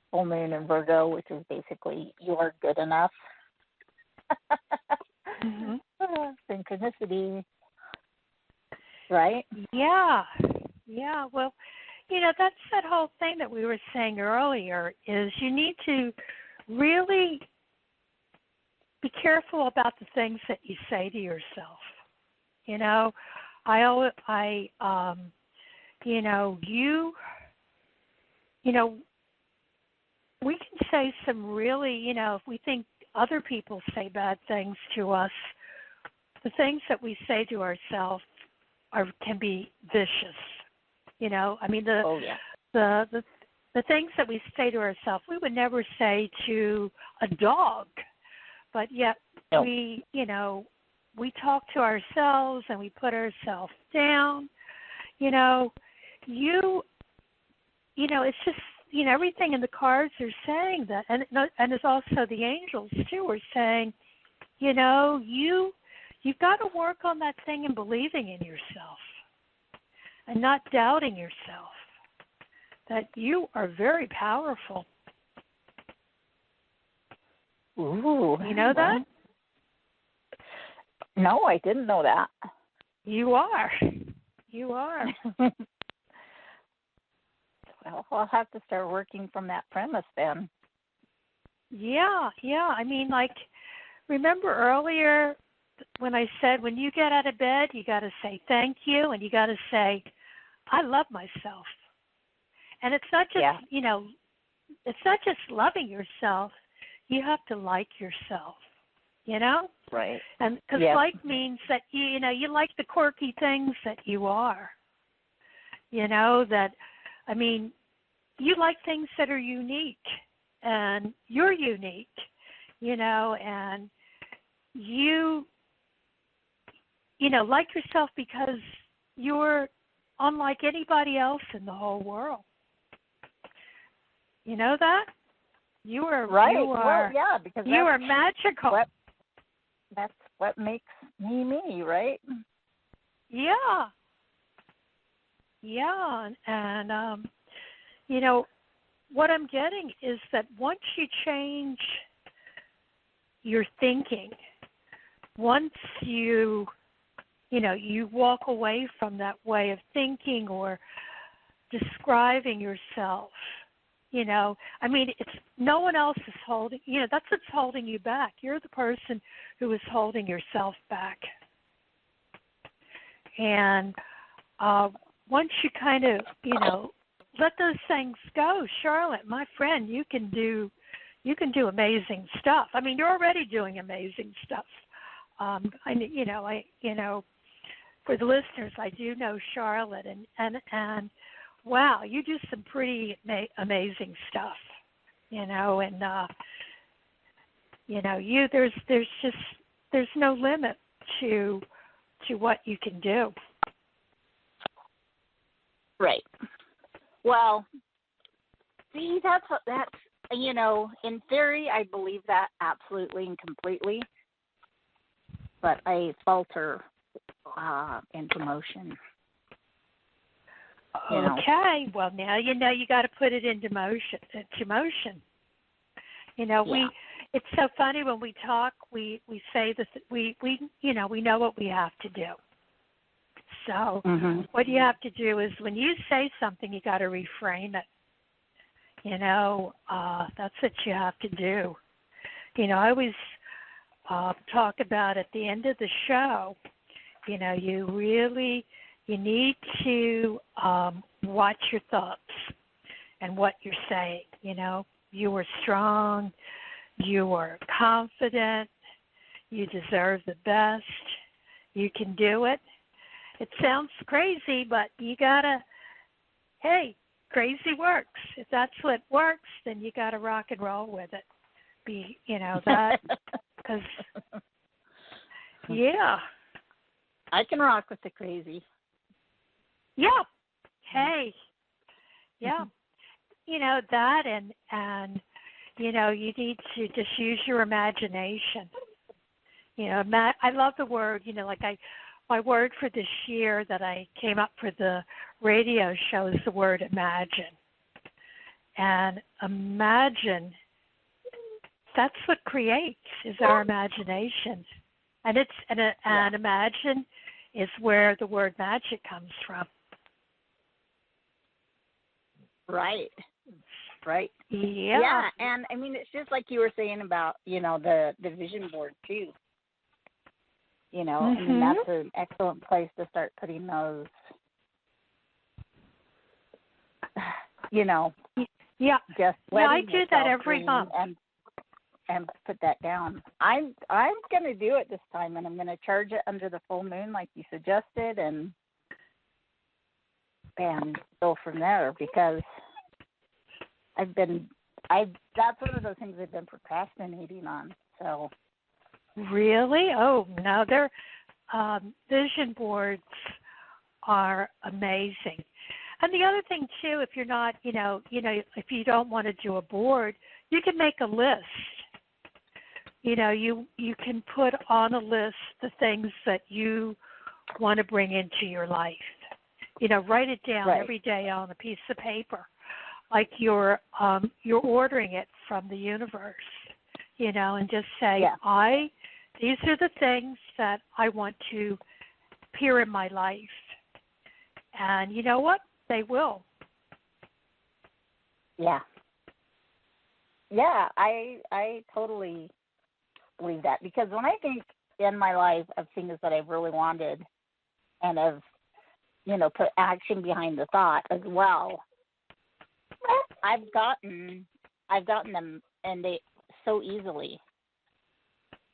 S8: full moon in Virgo, which is basically you are good enough. Synchronicity, right?
S2: Yeah. Well, that's that whole thing that we were saying earlier is you need to really be careful about the things that you say to yourself. We can say some really, if we think other people say bad things to us, the things that we say to ourselves can be vicious. You know, I mean the things that we say to ourselves, we would never say to a dog, but yet we, you know, we talk to ourselves and we put ourselves down. You know, it's just, you know, everything in the cards are saying that, and it's also the angels too are saying, you know, you've got to work on that thing and believing in yourself and not doubting yourself, that you are very powerful.
S8: Ooh.
S2: You know that?
S8: No, I didn't know that.
S2: You are. You are.
S8: Well, I'll have to start working from that premise then.
S2: Yeah. I mean, like, remember earlier when I said when you get out of bed, you got to say thank you, and you got to say, I love myself. And it's not just, you know, it's not just loving yourself. You have to like yourself, you know?
S8: Right.
S2: And because like means that, you know, you like the quirky things that you are. You know, that, I mean, you like things that are unique, and you're unique, you know, and you know, like yourself because you're unlike anybody else in the whole world. You know that? You are
S8: right.
S2: You are,
S8: well, because
S2: you are magical.
S8: That's what makes me, right?
S2: Yeah. Yeah, and you know, what I'm getting is that once you change your thinking, once you know, you walk away from that way of thinking or describing yourself, you know, I mean, it's no one else is holding, you know, that's what's holding you back. You're the person who is holding yourself back. And once you kind of, you know, let those things go, Charlotte, my friend, you can do amazing stuff. I mean, you're already doing amazing stuff. For the listeners, I do know Charlotte, and wow, you do some pretty amazing stuff, you know, and you know, there's no limit to what you can do.
S8: Right. Well, see, that's you know, in theory, I believe that absolutely and completely, but I falter into motion.
S2: Okay. Well, now you know you got to put it into motion. You know, it's so funny when we talk. We say this. We you know, we know what we have to do. So what you have to do is when you say something, you got to reframe it. You know, that's what you have to do. You know, I always talk about at the end of the show, you know, you need to watch your thoughts and what you're saying. You know, you are strong, you are confident, you deserve the best, you can do it. It sounds crazy, but you gotta, hey, crazy works. If that's what works, then you gotta rock and roll with it. You know, that, because, yeah.
S8: I can rock with the crazy.
S2: Yeah. Hey. Yeah. You know, that and you know, you need to just use your imagination. You know, I love the word, you know, like my word for this year that I came up for the radio show is the word imagine. And imagine, that's what creates, is our imagination. And and imagine is where the word magic comes from.
S8: Right.
S2: Yeah.
S8: Yeah, and I mean, it's just like you were saying about, you know, the vision board too. You know, I mean, that's an excellent place to start putting those, you know.
S2: Yeah.
S8: Just
S2: I do that every month.
S8: And put that down. I'm going to do it this time, and I'm going to charge it under the full moon like you suggested, and and go from there, because that's one of those things I've been procrastinating on. So.
S2: Really? Oh, no, they're vision boards are amazing. And the other thing too, if you're not, if you don't want to do a board, you can make a list. You can put on a list the things that you want to bring into your life. Write it down every day on a piece of paper, like you're ordering it from the universe. And just say, these are the things that I want to appear in my life. And you know what? They will.
S8: Yeah. Yeah, I totally believe that, because when I think in my life of things that I've really wanted and have, put action behind the thought as well, I've gotten them, and they so easily.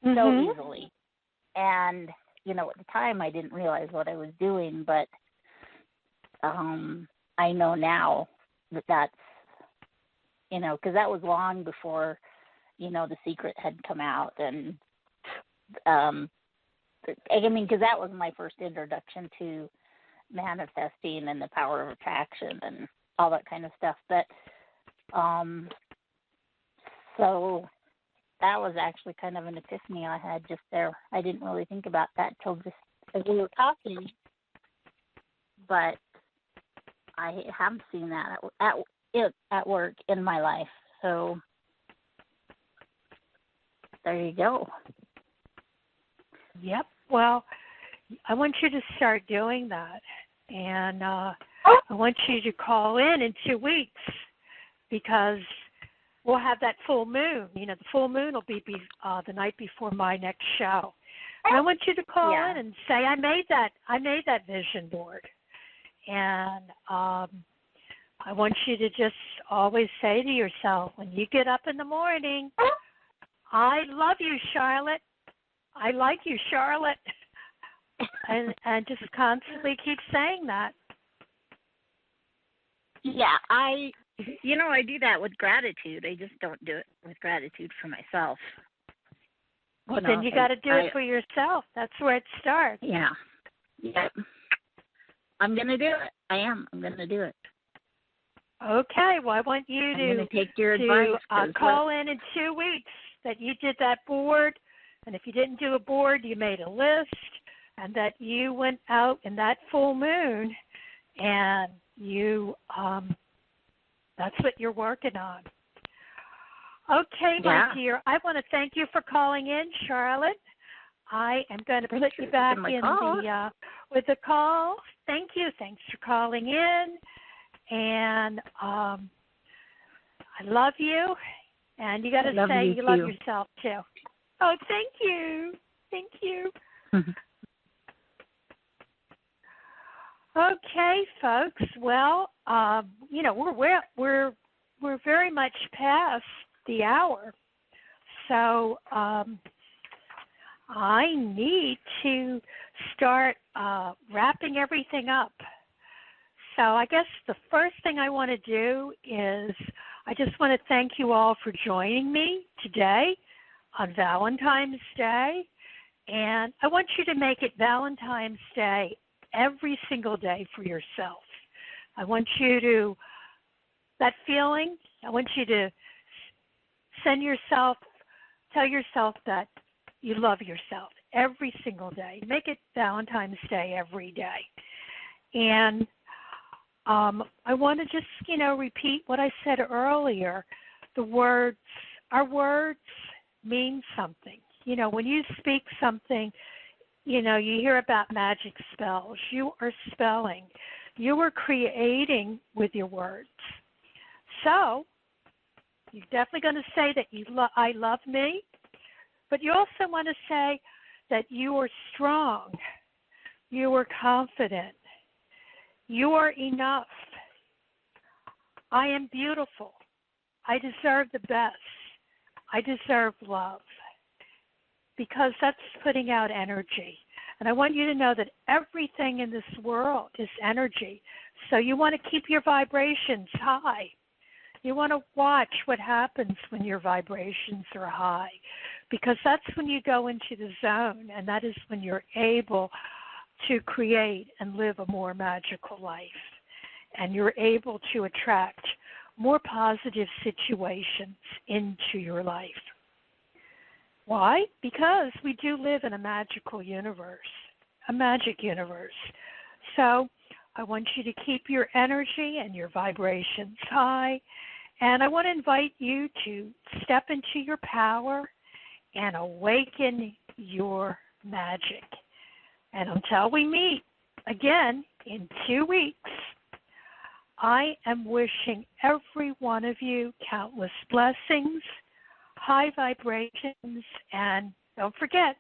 S8: So easily. And, at the time I didn't realize what I was doing, but I know now that's, because that was long before, The Secret had come out. And, because that was my first introduction to manifesting and the power of attraction and all that kind of stuff. But, so that was actually kind of an epiphany I had just there. I didn't really think about that till just as we were talking, but I have seen that at work in my life. So there you go.
S2: Yep. Well, I want you to start doing that, and I want you to call in 2 weeks, because we'll have that full moon. The full moon will be the night before my next show. And I want you to call in and say, I made that vision board. And I want you to just always say to yourself, when you get up in the morning, I love you, Charlotte. I like you, Charlotte. and just constantly keep saying that.
S8: Yeah, I do that with gratitude. I just don't do it with gratitude for myself.
S2: Well, then you got to do it for yourself. That's where it starts.
S8: Yeah. Yep. I'm going to do it. I am. I'm going to do it.
S2: Okay. Well, I want you
S8: to take your advice.
S2: Call in 2 weeks that you did that board. And if you didn't do a board, you made a list, and that you went out in that full moon and you that's what you're working on. Okay, my dear. I want to thank you for calling in, Charlotte. I am going to put you back in with the call. Thank you. Thanks for calling in. And I love you. And you got to say you love yourself, too. Oh, thank you. Thank you. Okay, folks. Well, we're very much past the hour, so I need to start wrapping everything up. So I guess the first thing I want to do is I just want to thank you all for joining me today on Valentine's Day, and I want you to make it Valentine's Day every single day for yourself. I want you to, that feeling, I want you to tell yourself that you love yourself every single day. Make it Valentine's Day every day. And I want to just, repeat what I said earlier. Our words mean something. When you speak something, you hear about magic spells. You are spelling. You are creating with your words. So you're definitely going to say that I love me, but you also want to say that you are strong. You are confident. You are enough. I am beautiful. I deserve the best. I deserve love. Because that's putting out energy. And I want you to know that everything in this world is energy. So you want to keep your vibrations high. You want to watch what happens when your vibrations are high, because that's when you go into the zone, and that is when you're able to create and live a more magical life. And you're able to attract more positive situations into your life. Why? Because we do live in a magical universe, a magic universe. So I want you to keep your energy and your vibrations high. And I want to invite you to step into your power and awaken your magic. And until we meet again in 2 weeks, I am wishing every one of you countless blessings, high vibrations, and don't forget,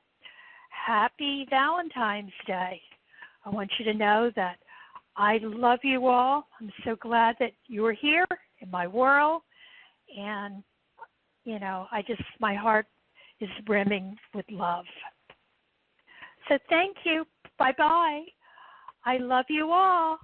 S2: happy Valentine's Day. I want you to know that I love you all. I'm so glad that you're here in my world, and my heart is brimming with love. So thank you. Bye-bye. I love you all.